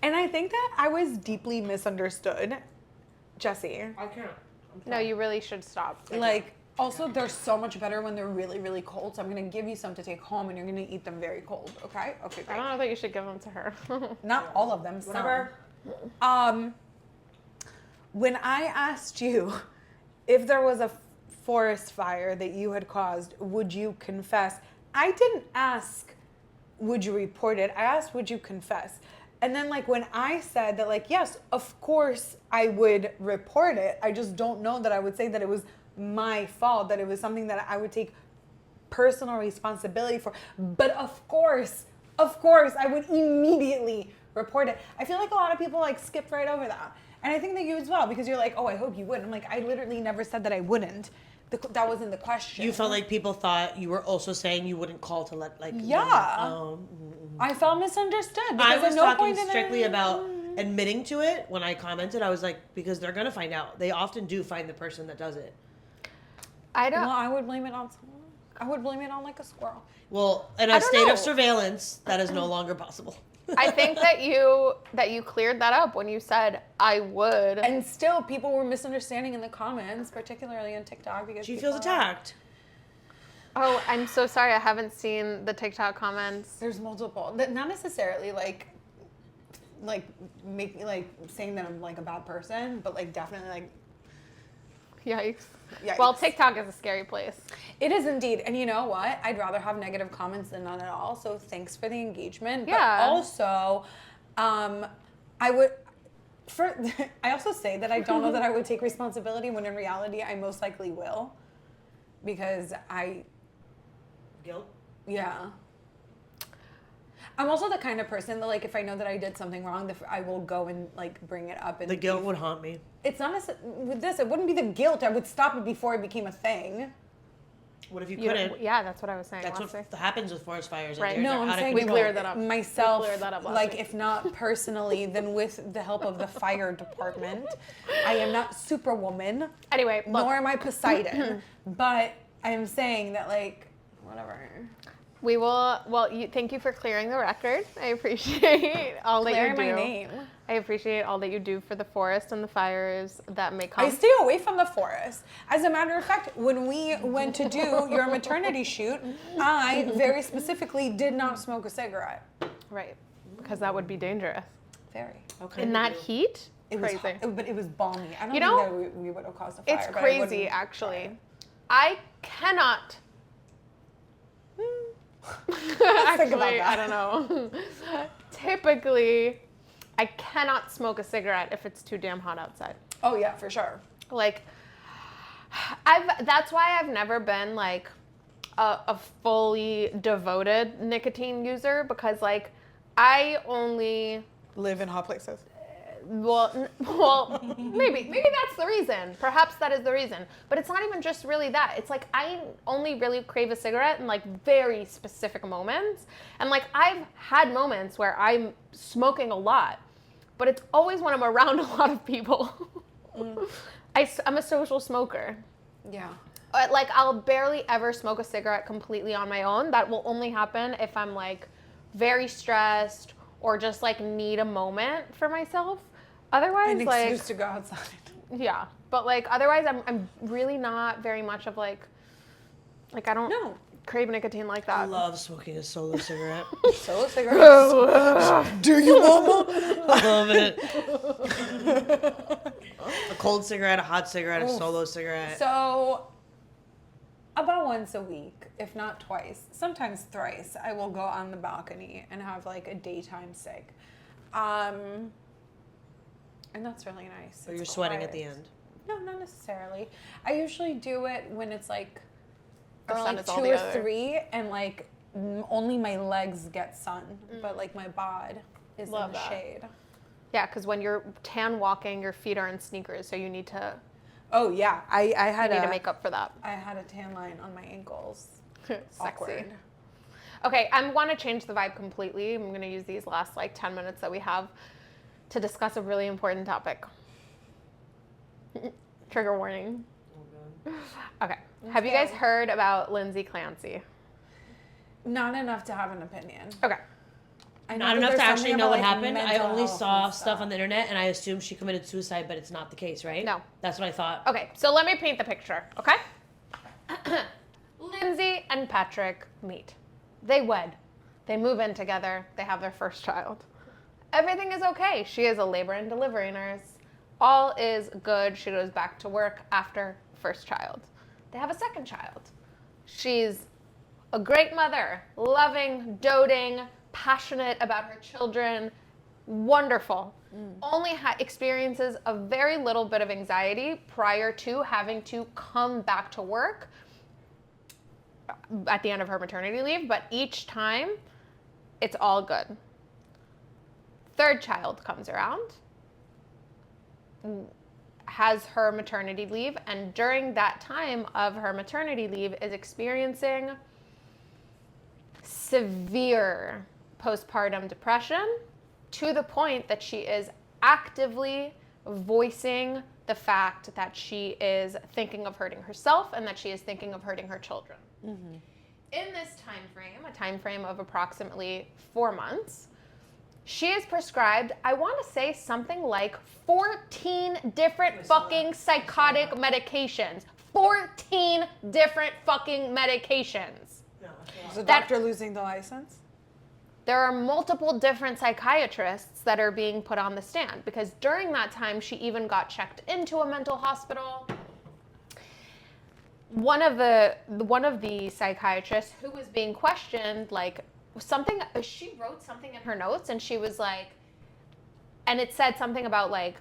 And I think that I was deeply misunderstood. Jesse. I can't. No, you really should stop. Like, also, they're so much better when they're really, really cold. So I'm going to give you some to take home and you're going to eat them very cold. Okay? Okay, I great. don't know that you should give them to her. Not all of them. Some. Whatever. When I asked you if there was a forest fire that you had caused, would you confess? I didn't ask, would you report it? I asked, would you confess? And then like when I said that like, yes, of course I would report it. I just don't know that I would say that it was my fault, that it was something that I would take personal responsibility for. But of course, I would immediately report it. I feel like a lot of people like skipped right over that. And I think that you as well, because you're like, oh, I hope you would. I'm like, I literally never said that I wouldn't. That wasn't the question. You felt like people thought you were also saying you wouldn't call to let like. Yeah. I felt misunderstood. I Because was at no talking point did strictly I- about admitting to it when I commented. I was like, because they're gonna find out. They often do find the person that does it. I don't. Well, I would blame it on someone. I would blame it on like a squirrel. Well, in I a don't state know. of surveillance, that is no longer possible. I think that you cleared that up when you said I would. And still, people were misunderstanding in the comments, particularly on TikTok, because She people feels attacked. Oh, I'm so sorry. I haven't seen the TikTok comments. There's multiple. Not necessarily like make like saying that I'm like a bad person, but like definitely like Yikes. Yikes. Well, TikTok is a scary place. it is indeed. And you know what? I'd rather have negative comments than none at all. So thanks for the engagement. Yeah. But also, I would. I also say that I don't know that I would take responsibility when in reality I most likely will, because Guilt. yeah. I'm also the kind of person that, like, if I know that I did something wrong, I will go and, like, bring it up. And The guilt would haunt me. It's not with this. It wouldn't be the guilt. I would stop it before it became a thing. What if you couldn't? Yeah, that's what I was saying. That's what happens with forest fires. Right. No, I'm saying we cleared that up. Myself, We cleared that up last like, week. if not personally, then with the help of the fire department. I am not Superwoman. Anyway, look. Nor am I Poseidon. But I am saying that, like, whatever. We will. Well, thank you for clearing the record. I appreciate all that you do. Clear my name. I appreciate all that you do for the forest and the fires that may come. I stay away from the forest. As a matter of fact, when we went to do your maternity shoot, I very specifically did not smoke a cigarette. Right, because that would be dangerous. Very. Okay. In that heat, It crazy. was, but it was balmy. I don't You think know, that we would have caused a fire. It's but I crazy, wouldn't actually. try it. I cannot. think about Actually, that. I don't know. Typically, I cannot smoke a cigarette if it's too damn hot outside. Oh yeah, for sure. Like, that's why I've never been like a fully devoted nicotine user, because like I only Live in hot places. well maybe that's the reason. Perhaps that is the reason. But it's not even just really that. It's like I only really crave a cigarette in like very specific moments. And like I've had moments where I'm smoking a lot, but it's always when I'm around a lot of people. I'm a social smoker. Yeah. Like I'll barely ever smoke a cigarette completely on my own. That will only happen if I'm like very stressed or just like need a moment for myself. Otherwise, An like excuse to go outside. yeah, but like otherwise, I'm really not very much of like I don't crave nicotine like I that. love smoking a solo cigarette. Solo cigarettes. Do you, mama? I love it. A cold cigarette, a hot cigarette, a solo cigarette. So, about once a week, if not twice, sometimes thrice, I will go on the balcony and have like a daytime cig. And that's really nice. Or you're It's sweating at quiet. the end. No, not necessarily. I usually do it when it's like The around sun like is all 2 the or other. 3, and like only my legs get sun, but like my bod is Love in the that. shade. Yeah, because when you're tan walking, your feet are in sneakers, so you need to Oh yeah, I had to make up for that. I had a tan line on my ankles. Sexy. Awkward. Okay, I want to change the vibe completely. I'm going to use these last like 10 minutes that we have to discuss a really important topic. Trigger warning. Okay. Have you guys heard about Lindsay Clancy? Not enough to have an opinion. Okay. I know Not that enough there's to actually something know about, what like, happened. I mental only health saw and stuff on the internet, and I assumed she committed suicide, but it's not the case, right? No. That's what I thought. Okay, so let me paint the picture, okay? Lindsay and Patrick meet. They wed. They move in together. They have their first child. Everything is okay. She is a labor and delivery nurse. All is good. She goes back to work after first child. They have a second child. She's a great mother, loving, doting, passionate about her children, wonderful. Only experiences a very little bit of anxiety prior to having to come back to work at the end of her maternity leave, but each time it's all good. Third child comes around, has her maternity leave, and during that time of her maternity leave is experiencing severe postpartum depression to the point that she is actively voicing the fact that she is thinking of hurting herself and that she is thinking of hurting her children. Mm-hmm. In this time frame, a time frame of approximately 4 months, she is prescribed, I want to say something like 14 different fucking psychotic medications. 14 different fucking medications. Is the doctor losing the license? There are multiple different psychiatrists that are being put on the stand because during that time she even got checked into a mental hospital. One of the psychiatrists who was being questioned, like something, she wrote something in her notes and she was like, and it said something about like,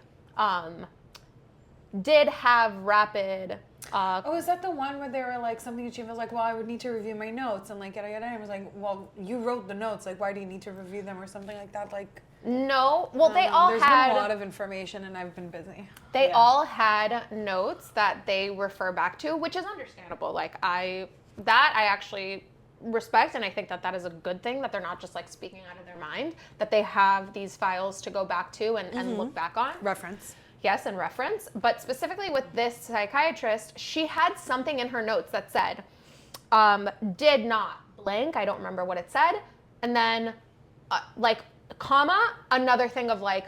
did have rapid Oh, is that the one where they were like something she was like, well, I would need to review my notes and like yada yada. And I was like, well, you wrote the notes, like why do you need to review them or something like that? Like No, well, they all there's had been a lot of information and I've been busy. They all had notes that they refer back to, which is understandable. Like I actually respect, and I think that is a good thing, that they're not just like speaking out of their mind, that they have these files to go back to and look back on. Reference. Yes, and reference. But specifically with this psychiatrist, she had something in her notes that said, did not blank, I don't remember what it said, and then like comma, another thing of like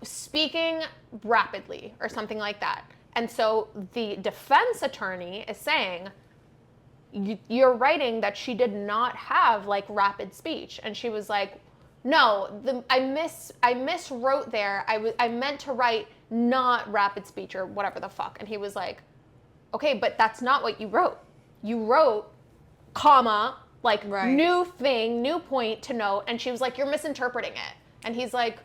speaking rapidly or something like that. And so the defense attorney is saying, you're writing that she did not have like rapid speech. And she was like, no, I miswrote there. I meant to write not rapid speech or whatever the fuck. And he was like, okay, but that's not what you wrote. You wrote, comma, like new thing, new point to note. And she was like, you're misinterpreting it. And he's like,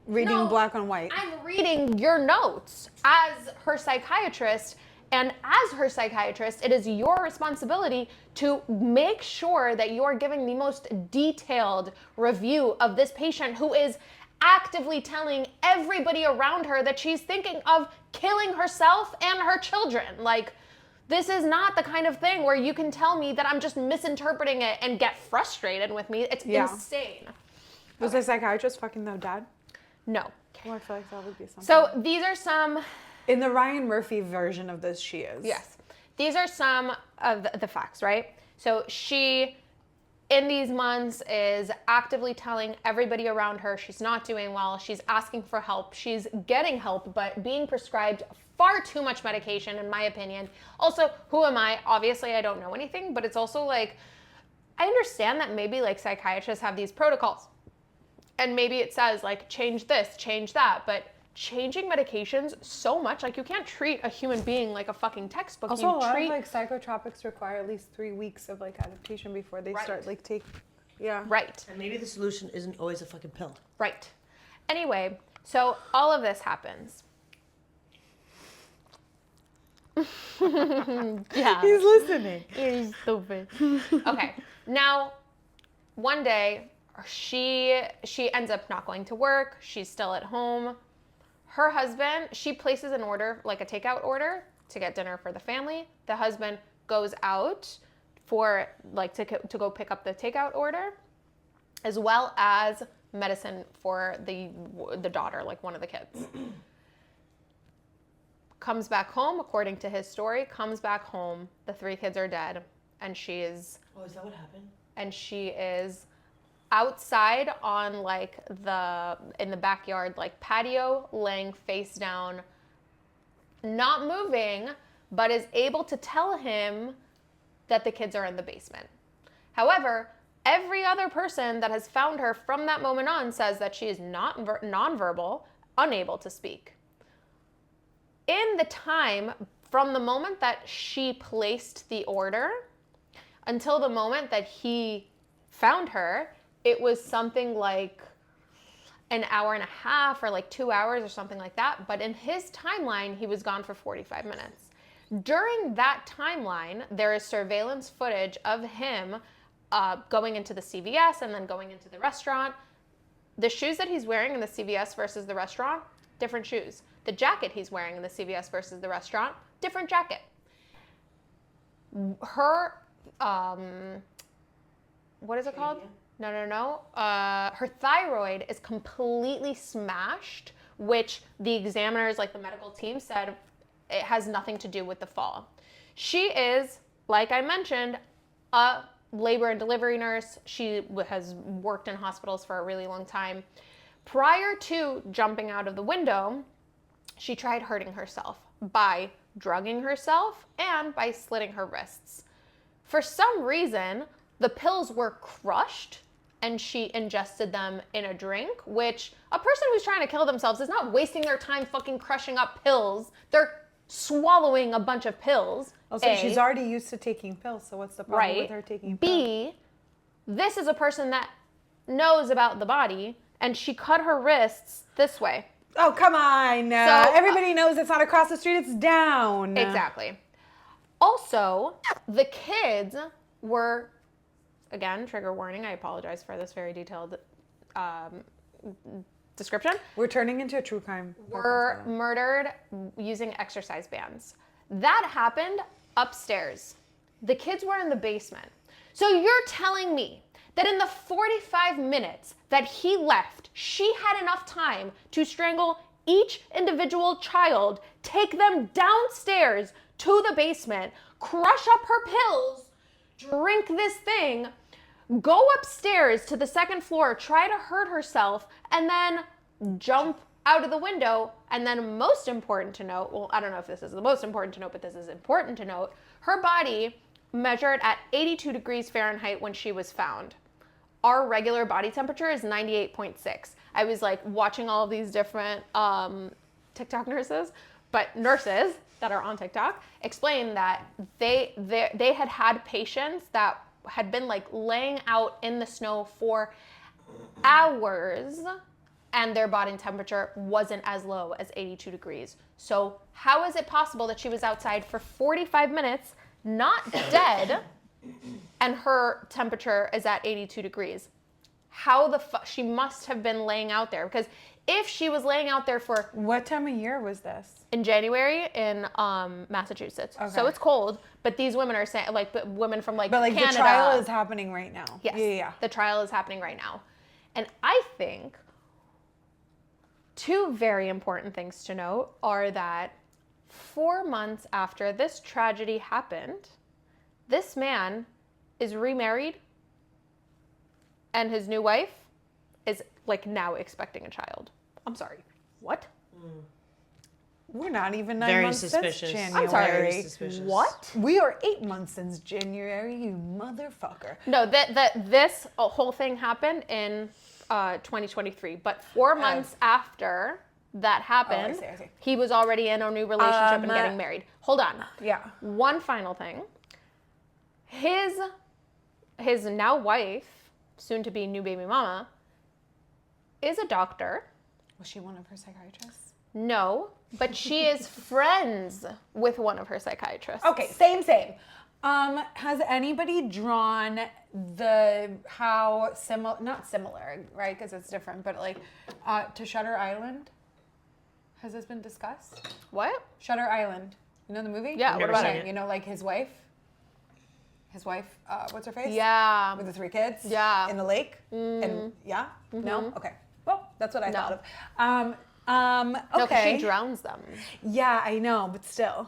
reading black on white. I'm reading your notes as her psychiatrist. And as her psychiatrist, it is your responsibility to make sure that you're giving the most detailed review of this patient who is actively telling everybody around her that she's thinking of killing herself and her children. Like, this is not the kind of thing where you can tell me that I'm just misinterpreting it and get frustrated with me. It's insane. Was the psychiatrist fucking their dad? No. Well, I feel like that would be something. So these are some... In the Ryan Murphy version of this, she is. Yes. These are some of the facts, right? So she, in these months, is actively telling everybody around her she's not doing well. She's asking for help. She's getting help, but being prescribed far too much medication, in my opinion. Also, who am I? Obviously, I don't know anything, but it's also like, I understand that maybe like psychiatrists have these protocols. And maybe it says like, change this, change that, but changing medications so much, like you can't treat a human being like a fucking textbook. Also, a lot of like psychotropics require at least 3 weeks of like adaptation before they start like take. Yeah. Right. And maybe the solution isn't always a fucking pill. Right. Anyway, so all of this happens. Yeah. He's listening. You're stupid. Okay. Now, one day, she ends up not going to work. She's still at home. Her husband, she places an order, like a takeout order, to get dinner for the family. The husband goes out for, like, to go pick up the takeout order, as well as medicine for the daughter, like one of the kids. Comes back home, according to his story, comes back home, the 3 kids are dead, and she is... Oh, is that what happened? And she is outside on like in the backyard, like patio, laying face down, not moving, but is able to tell him that the kids are in the basement. However, every other person that has found her from that moment on says that she is not nonverbal, unable to speak. In the time from the moment that she placed the order until the moment that he found her, it was something like an hour and a half or like 2 hours or something like that. But in his timeline, he was gone for 45 minutes. During that timeline, there is surveillance footage of him going into the CVS and then going into the restaurant. The shoes that he's wearing in the CVS versus the restaurant, different shoes. The jacket he's wearing in the CVS versus the restaurant, different jacket. Her, what is it called? No. Her thyroid is completely smashed, which the examiners, like the medical team, said it has nothing to do with the fall. She is, like I mentioned, a labor and delivery nurse. She has worked in hospitals for a really long time. Prior to jumping out of the window, she tried hurting herself by drugging herself and by slitting her wrists. For some reason, the pills were crushed and she ingested them in a drink, which a person who's trying to kill themselves is not wasting their time fucking crushing up pills. They're swallowing a bunch of pills. Also, she's already used to taking pills, so what's the problem with her taking pills? B, this is a person that knows about the body, and she cut her wrists this way. Oh, come on. Everybody knows it's not across the street, it's down. Exactly. Also, the kids were, again, trigger warning, I apologize for this very detailed description, We're turning into a true crime. were murdered using exercise bands. That happened upstairs. The kids were in the basement. So you're telling me that in the 45 minutes that he left, she had enough time to strangle each individual child, take them downstairs to the basement, crush up her pills, drink this thing, go upstairs to the second floor, try to hurt herself, and then jump out of the window. And then most important to note, well, I don't know if this is the most important to note, but this is important to note, her body measured at 82 degrees Fahrenheit when she was found. Our regular body temperature is 98.6. I was like watching all of these different TikTok nurses that are on TikTok explain that they had patients that had been like laying out in the snow for hours and their body temperature wasn't as low as 82 degrees. So how is it possible that she was outside for 45 minutes, not dead, and her temperature is at 82 degrees? How the fuck? She must have been laying out there, because if she was laying out there for... What time of year was this? In January in Massachusetts. Okay. So it's cold, but these women are saying, like, women from like Canada. The trial is happening right now. Yes. Yeah. The trial is happening right now. And I think two very important things to note are that 4 months after this tragedy happened, this man is remarried and his new wife is like now expecting a child. I'm sorry. What? We're not even 9 Very months suspicious. since January. I'm sorry. Very suspicious. What? We are 8 months since January, you motherfucker. No, this whole thing happened in 2023, but 4 months after that happened, I see. he was already in a new relationship and getting married. Hold on. Yeah. One final thing. His now wife, soon to be new baby mama, is a doctor. Was she one of her psychiatrists? No, but she is friends with one of her psychiatrists. Okay, same. Has anybody drawn not similar, right? Because it's different, but like to Shutter Island? Has this been discussed? What? Shutter Island. You know the movie? Yeah, what about it? You know, like his wife? What's her face? Yeah. With the 3 kids? Yeah. In the lake? And yeah? No? Okay. Well, that's what I thought of. No, because Okay. she drowns them. Yeah, I know, but still.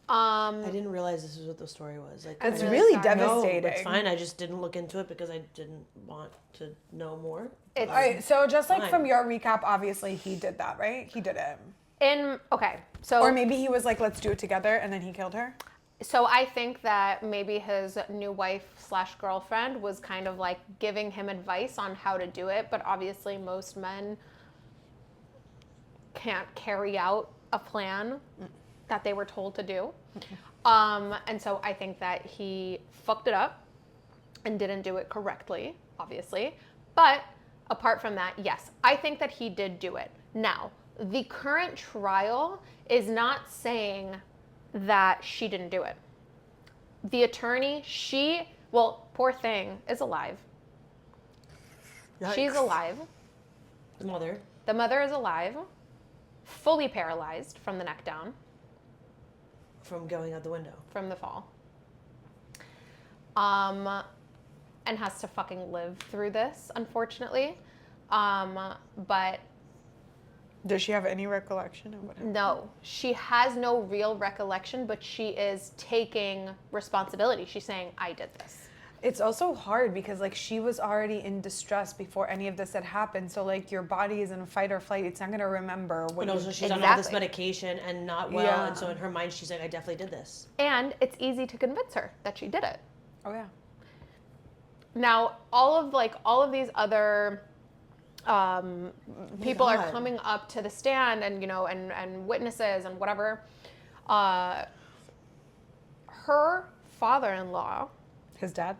I didn't realize this is what the story was. Like, It's I'm really really sorry. no, devastating. it's fine. I just didn't look into it because I didn't want to know more. It's All right, so just like Fine. from your recap, obviously he did that, right? He did it. So Or maybe he was like, let's do it together, and then he killed her. So I think that maybe his new wife / girlfriend was kind of like giving him advice on how to do it, but obviously most men can't carry out a plan that they were told to do. And so I think that he fucked it up and didn't do it correctly, obviously. But apart from that, yes, I think that he did do it. Now, the current trial is not saying that she didn't do it. The attorney, poor thing, is alive. Yikes. She's alive. The mother. The mother is alive, fully paralyzed from the neck down, From going out the window. from the fall. And has to fucking live through this, unfortunately. But Does she have any recollection of what happened? no, she has no real recollection, but she is taking responsibility. She's saying, I did this. It's also hard because like she was already in distress before any of this had happened. So like your body is in fight or flight. It's not gonna remember what. But also she's on all this medication and not well, Yeah. and so in her mind she's like, I definitely did this. And it's easy to convince her that she did it. Oh yeah. Now, all of these other people are God. coming up to the stand and, and witnesses and whatever. Her father-in-law His dad.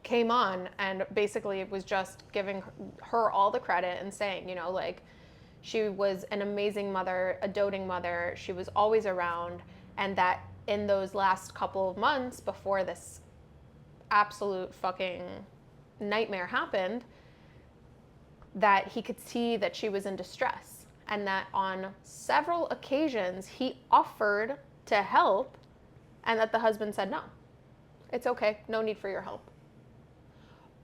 came on and basically was just giving her all the credit and saying, she was an amazing mother, a doting mother. She was always around, and that in those last couple of months before this absolute fucking nightmare happened, that he could see that she was in distress, and that on several occasions he offered to help, and that the husband said, no, it's okay, no need for your help.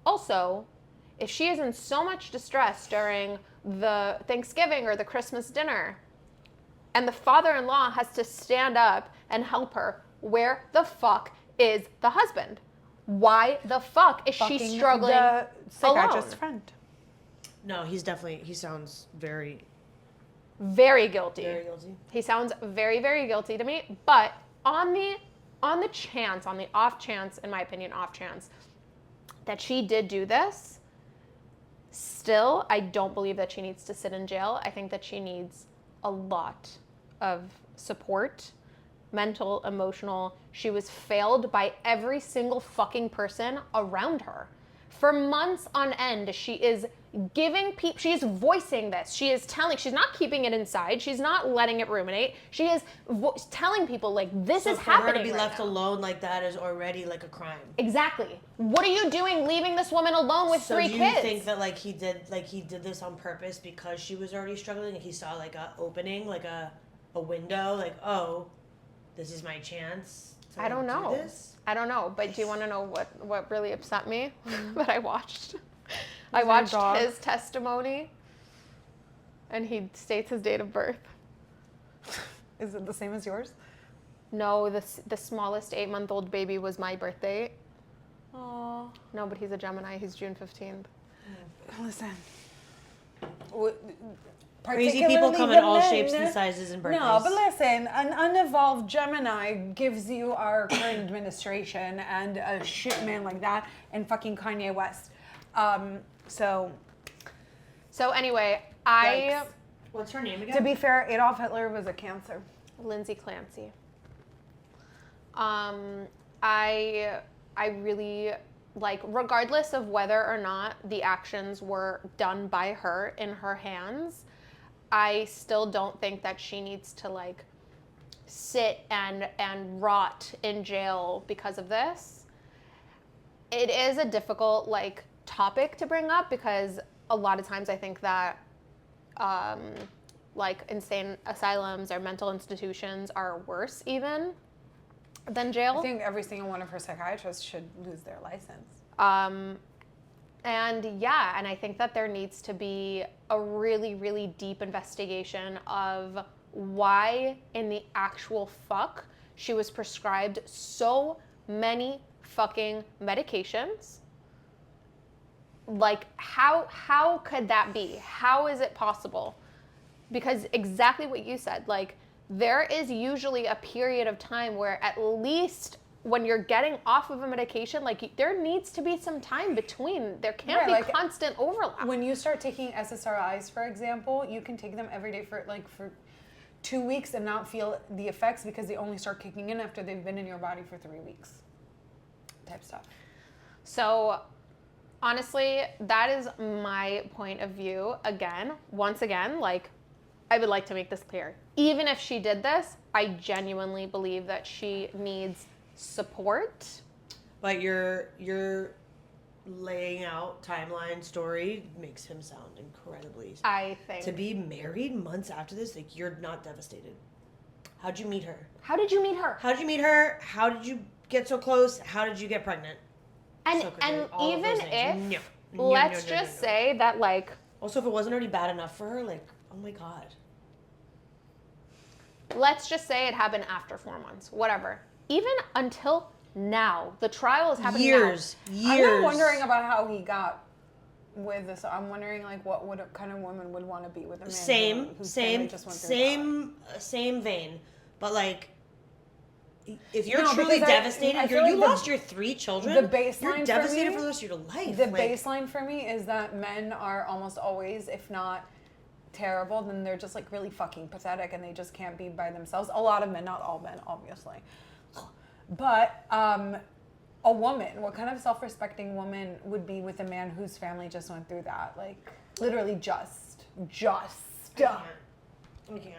Also, if she is in so much distress during the Thanksgiving or the Christmas dinner, and the father-in-law has to stand up and help her, where the fuck is the husband? Why the fuck is she Fucking struggling the psychiatrist's alone? friend. No, he sounds very, Very guilty. very guilty. He sounds very, very guilty to me. But on the off chance, in my opinion, that she did do this, still, I don't believe that she needs to sit in jail. I think that she needs a lot of support, mental, emotional. She was failed by every single fucking person around her. For months on end, she is giving people, she is voicing this. She is telling, she's not keeping it inside. She's not letting it ruminate. She is telling people, like, this is happening. For her to be right left now. alone like that is already like a crime. Exactly. What are you doing leaving this woman alone with 3 kids? So do you think that he did this on purpose because she was already struggling and he saw like a opening, like a window, like, oh, this is my chance to I don't know. do this? I don't know, but do you want to know what really upset me that I watched? I there a watched dog? his testimony, and he states his date of birth. Is it the same as yours? No, the smallest 8-month-old baby was my birthday. Oh, No, but he's a Gemini. He's June 15th. listen. Crazy people come in all shapes and sizes and birthdays. No, but listen, an unevolved Gemini gives you our current administration and a shit man like that and fucking Kanye West. So anyway, yikes. What's her name To again? be fair, Adolf Hitler was a Cancer. Lindsay Clancy. I really, like, regardless of whether or not the actions were done by her in her hands, I still don't think that she needs to, like, sit and rot in jail because of this. It is a difficult, like, topic to bring up because a lot of times I think that like insane asylums or mental institutions are worse even than jail. I think every single one of her psychiatrists should lose their license. And yeah, and I think that there needs to be a really, really deep investigation of why in the actual fuck she was prescribed so many fucking medications. Like, how could that be? How is it possible? Because exactly what you said, like, there is usually a period of time where at least when you're getting off of a medication, like, there needs to be some time between. There can't be like, constant overlap. When you start taking SSRIs, for example, you can take them every day for 2 weeks and not feel the effects because they only start kicking in after they've been in your body for 3 weeks. Type stuff. So honestly, that is my point of view. Once again, like, I would like to make this clear. Even if she did this, I genuinely believe that she needs support. But your laying out timeline story makes him sound incredibly. I think. To be married months after this, like, you're not devastated. How'd you meet her? How did you meet her? How did you meet her? How did you get so close? How did you get pregnant? And So quickly, all of even those things. if, No, let's no, just no. say that, like, Also, if it wasn't already bad enough for her, like, oh my god. let's just say it happened after 4 months, whatever. Even until now, the trial is happening Years. I'm not wondering about how he got with this. I'm wondering, like, what kind of woman would want to be with a man whose family just went through that. same vein. But, like, if you're No, truly because I devastated, feel like you lost your 3 children. the baseline you're for devastated me- for the rest of your life. The like, baseline for me is that men are almost always, if not terrible, then they're just, like, really fucking pathetic and they just can't be by themselves. A lot of men, not all men, obviously. But a woman, what kind of self-respecting woman would be with a man whose family just went through that? Like, literally just. We can't.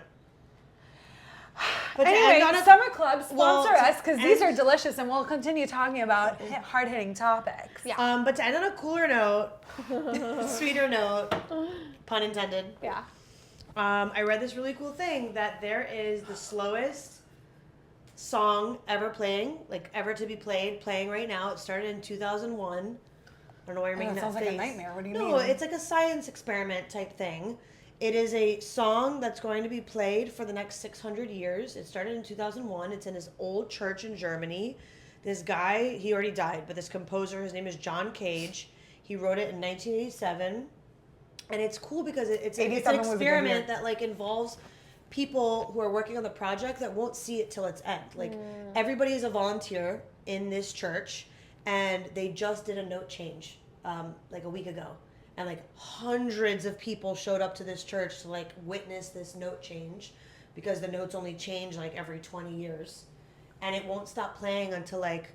But to Anyway, end on a- Summer Club, sponsor Well, to us because these are end- delicious, and we'll continue talking about hard-hitting topics. Yeah. But to end on a cooler note, sweeter note, pun intended. Yeah. I read this really cool thing that there is the slowest song ever playing, like ever to be playing right now. It started in 2001. I don't know why you're making That that sounds like face. a nightmare. What do you mean? No, it's like a science experiment type thing. It is a song that's going to be played for the next 600 years. It started in 2001. It's in this old church in Germany. This guy, he already died, but this composer, his name is John Cage. He wrote it in 1987. And it's cool because it's an 87 was a good year. experiment that like involves people who are working on the project that won't see it till its end. Like everybody is a volunteer in this church, and they just did a note change like a week ago. And like hundreds of people showed up to this church to like witness this note change because the notes only change like every 20 years. And it won't stop playing until like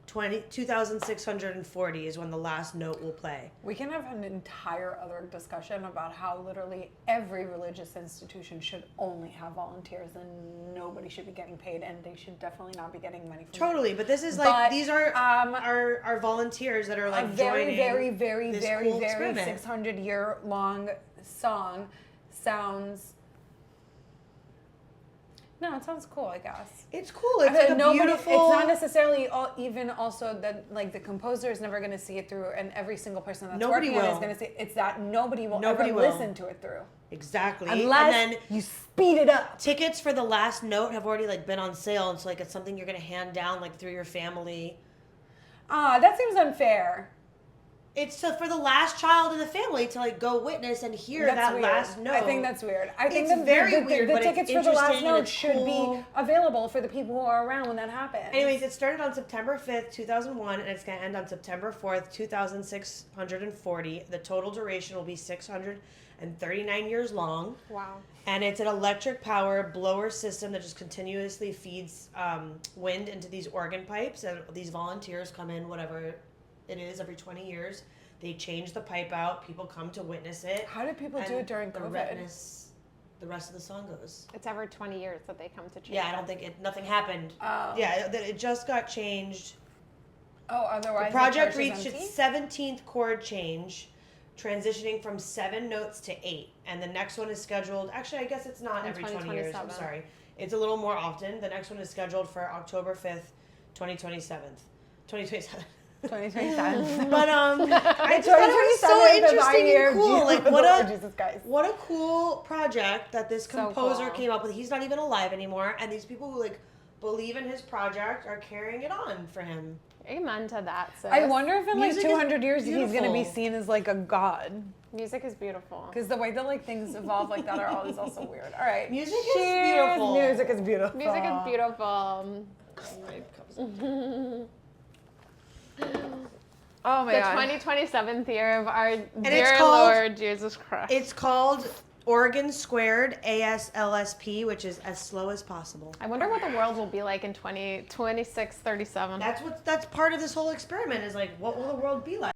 2640 is when the last note will play. We can have an entire other discussion about how literally every religious institution should only have volunteers and nobody should be getting paid, and they should definitely not be getting money from Totally, but this is like But, these are our volunteers that are a like very, joining very this cool experiment. 600-year long song sounds. No, it sounds cool, I guess. It's cool. It's I like mean, a beautiful. It's not necessarily even also that like the composer is never going to see it through, and every single person that's Nobody working on it is will. going to see. It's that nobody will Nobody ever will. listen to it through Exactly. unless and then you speed it up. tickets for the last note have already like been on sale, and so like it's something you're gonna hand down like through your family. That seems unfair. It's for the last child in the family to like go witness and hear That's that weird. last note. I think that's weird. I think It's very weird, the but it's tickets for the last interesting and note it's should cool. be available for the people who are around when that happens. Anyways, it started on September 5th, 2001, and it's going to end on September 4th, 2640. The total duration will be 639 years long. Wow. And it's an electric powered blower system that just continuously feeds wind into these organ pipes. And these volunteers come in, whatever it is, every 20 years. They change the pipe out. People come to witness it. How did people do And it during the COVID? The rest of the song goes. It's every 20 years that they come to change. Yeah, I don't think nothing happened. Oh. Yeah, it just got changed. Oh, otherwise The project the church is reached empty? its 17th chord change, transitioning from 7 notes to 8. And the next one is scheduled, actually, I guess it's not In every 20 years. I'm 2027. sorry. It's a little more often. The next one is scheduled for October 5th, 2027. 2027. 2027. But I just thought it was so 2027 is the interesting year and of cool. Jesus, Like the what Lord a Jesus Christ. what a cool project that this So composer cool. came up with. He's not even alive anymore, and these people who like believe in his project are carrying it on for him. Amen to that, sis. I wonder if in like Music is 200 years he's going to be beautiful. seen as like a god. Music is beautiful. Because the way that like things evolve like that are always also weird. All right. Music is Cheers. beautiful. Music is beautiful. Music is beautiful. Oh my The god. 2027th year of our it's dear called- Lord Jesus Christ. It's called Organ Squared ASLSP, which is as slow as possible. I wonder what the world will be like in 2026, 37. That's part of this whole experiment is like, what will the world be like?